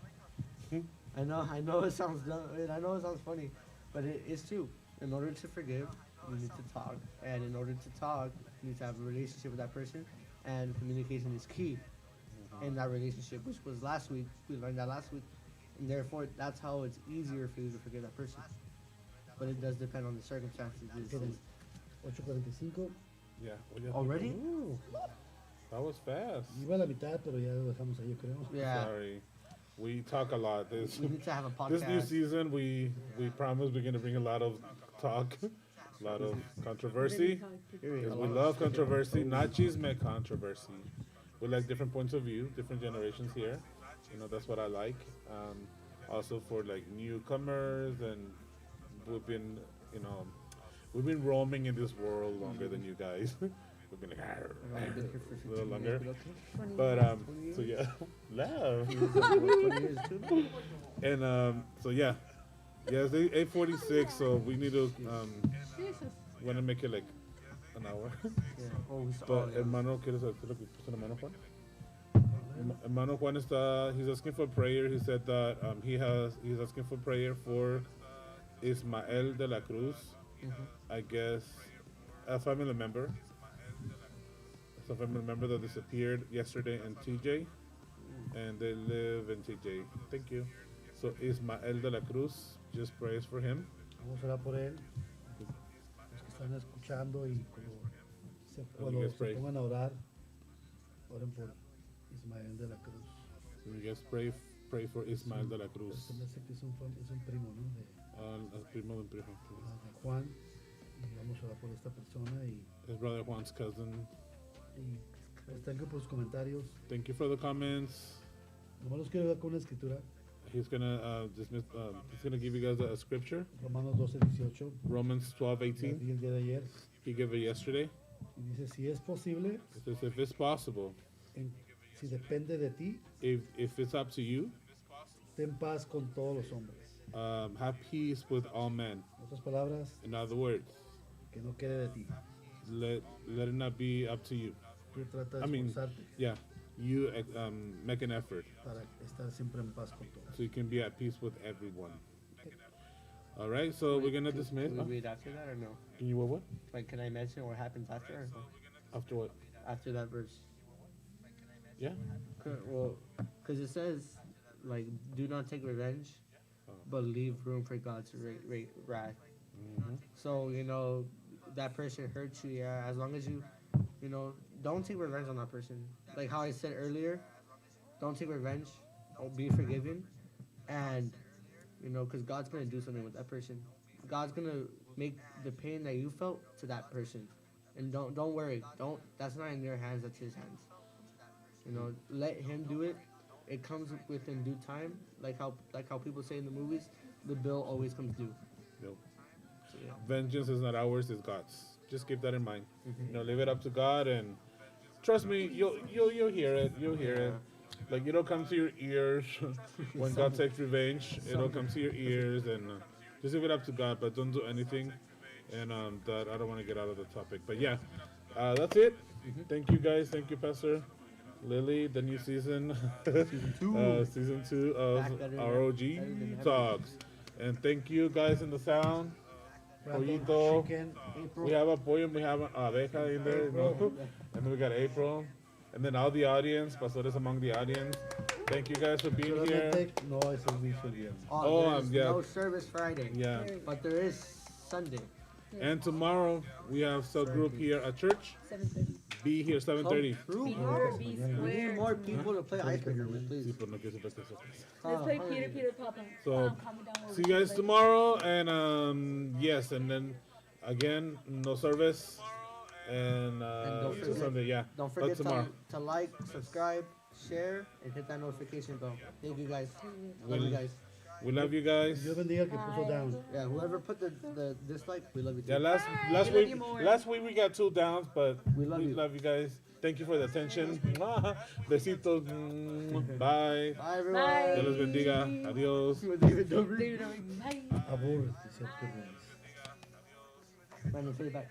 C: I know it sounds dumb, and I know it sounds funny, but it's true. In order to forgive, you need to talk, and in order to talk, you need to have a relationship with that person, and communication is key in that relationship, which was last week. We learned that last week, and therefore that's how it's easier for you to forgive that person. But it does depend on the circumstances.
D: Quedan 8:45.
A: Yeah. Well, yeah.
C: Already?
A: Ooh, that was fast.
D: Iba a la mitad, pero ya lo dejamos ahí, yo creo.
C: Yeah,
A: Sorry. We talk a lot. This
C: we need to have a podcast.
A: this new season, we promise we're gonna bring a lot of talk, a lot of controversy. Because we love controversy, not chisme controversy. We like different points of view, different generations here. You know, that's what I like. Also for like newcomers, and we've been, you know, we've been roaming in this world longer than you guys. We've been like, "Arr,
C: I've
A: arr,"
C: been here for
A: a
C: 15
A: little longer.
C: years, but okay.
A: But so yeah, love.
C: 20 years too.
A: And so yeah, it's 8:46. So we need to want to make it like an hour.
C: Yeah. Oh, we saw.
A: But
C: Oh, yeah.
A: hermano, ¿quieres hacer lo que puso hermano Juan? Hermano Juan he's asking for prayer. He said that he's asking for prayer for Ismael de la Cruz. I guess a family member. It's a family member that disappeared yesterday in TJ, and they live in TJ. Thank you. So Ismael de la Cruz, just praise for him.
D: Vamos a orar por él. Los que están escuchando y cuando
A: guys
D: se
A: pray.
D: pongan a orar, oren por Ismael de la Cruz.
A: So we just pray for Ismael de la Cruz.
D: Se me hace que es un primo, ¿no?
A: El primo de un primo.
D: De Juan. Y vamos a orar por esta persona
A: His brother Juan's cousin.
D: y pues thank you por sus comentarios.
A: Thank you for the comments.
D: Nomás los quiero ver con una escritura.
A: He's gonna he's gonna give you guys a scripture.
D: Romanos 12:18.
A: Romans
D: La
A: 12:18.
D: di el día de ayer.
A: He gave it yesterday.
D: Y dice, si es posible,
A: It says if it's possible,
D: si depende de ti,
A: if it's up to you,
D: ten paz con todos los hombres.
A: have peace with all men.
D: En otras palabras,
A: In other words,
D: que no quede de ti.
A: let it not be up to you.
D: Tú trata de
A: I mean,
D: esforzarte
A: yeah, you make an effort
D: para estar siempre en paz con todos.
A: so you can be at peace with everyone. All right, so we're gonna dismiss.
C: Can we read after that or no?
A: Can you what?
C: Like, can I mention what happens after or no?
A: After what?
C: After that verse?
A: Yeah.
C: Well, because it says, like, do not take revenge, but leave room for God's wrath.
A: Mm-hmm.
C: So, you know, that person hurts you, yeah, as long as you know, don't take revenge on that person. Like how I said earlier, don't take revenge, be forgiven, and, you know, because God's going to do something with that person. God's going to make the pain that you felt to that person. And don't worry, that's not in your hands, that's his hands. You know, let him do it. It comes within due time, like how people say in the movies, the bill always comes due.
A: Yep.
C: So, yeah.
A: Vengeance is not ours; it's God's. Just keep that in mind. You know, leave it up to God, and trust me, you'll hear it. You'll hear it. Like it'll come to your ears when God takes revenge. It'll come to your ears, and just leave it up to God. But don't do anything. And that I don't want to get out of the topic, but yeah, that's it. Thank you guys. Thank you, Pastor Lily. The new season, season 2 of
C: Back better than
A: ROG
C: ever.
A: Talks. And thank you guys in the sound. Pollito.
D: Chicken,
A: We have a pollo and we have an abeja in there, you know? And then we got April. And then all the audience, pastores among the audience. Thank you guys for being here.
D: solamente no hay servicio el viernes.
A: Oh,
C: there's
A: yeah.
C: no service Friday.
A: Yeah.
C: But there is Sunday.
A: And tomorrow we have cell group here at church.
B: 7:30.
A: Be here 7:30.
C: True.
B: Be
C: We
B: square.
C: need more people to play icebreaker with, please.
A: Sí, pues no quiero saber eso.
B: Let's play Peter Papa.
A: So,
B: Comment down where
A: see
B: we
A: you guys
B: play.
A: tomorrow. And yes, and then again, no service. And
C: don't
A: till
C: forget-
A: Sunday, yeah.
C: Don't
A: But
C: forget
A: tomorrow.
C: to like, subscribe, share, and hit that notification bell. Thank you guys. Love
A: Well,
C: you guys.
A: We love you guys.
D: Dios bendiga el que puso down.
C: Yeah, whoever put the dislike, we love you too.
A: Yeah, last
B: We love
A: week
B: you more.
A: we got 2 downs, but
C: We love you.
A: love you guys. Thank you for the attention. Besitos. Bye.
C: Bye, everyone.
B: Bye.
A: Dios les bendiga. Adios.
C: David Dobrik.
B: David Dobrik. Bye.
D: Abur, excepto Ruiz.
C: Brandon, say it back.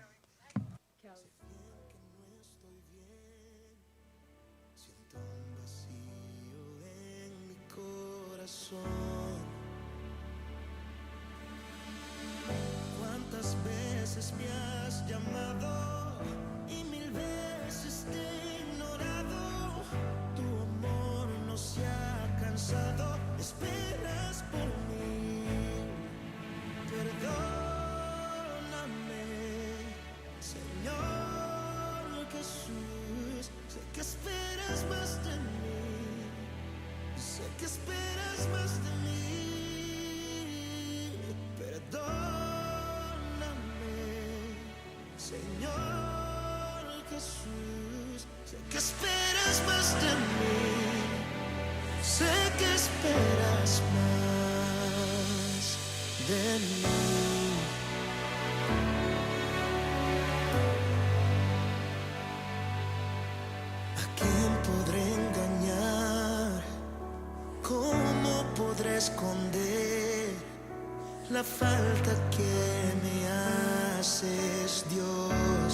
B: Cal.
F: Siento un vacío corazón. ¿Cuántas veces me has llamado y 1000 veces te he ignorado? Tu amor no se ha cansado, esperas por mí. Perdóname, Señor Jesús, sé que esperas más de mí, sé que esperas más de mí. Perdóname, Señor Jesús, sé que esperas más de mí, sé que esperas más de mí. ¿A quién podré engañar? ¿Cómo podré esconder la falta que me haces, Dios?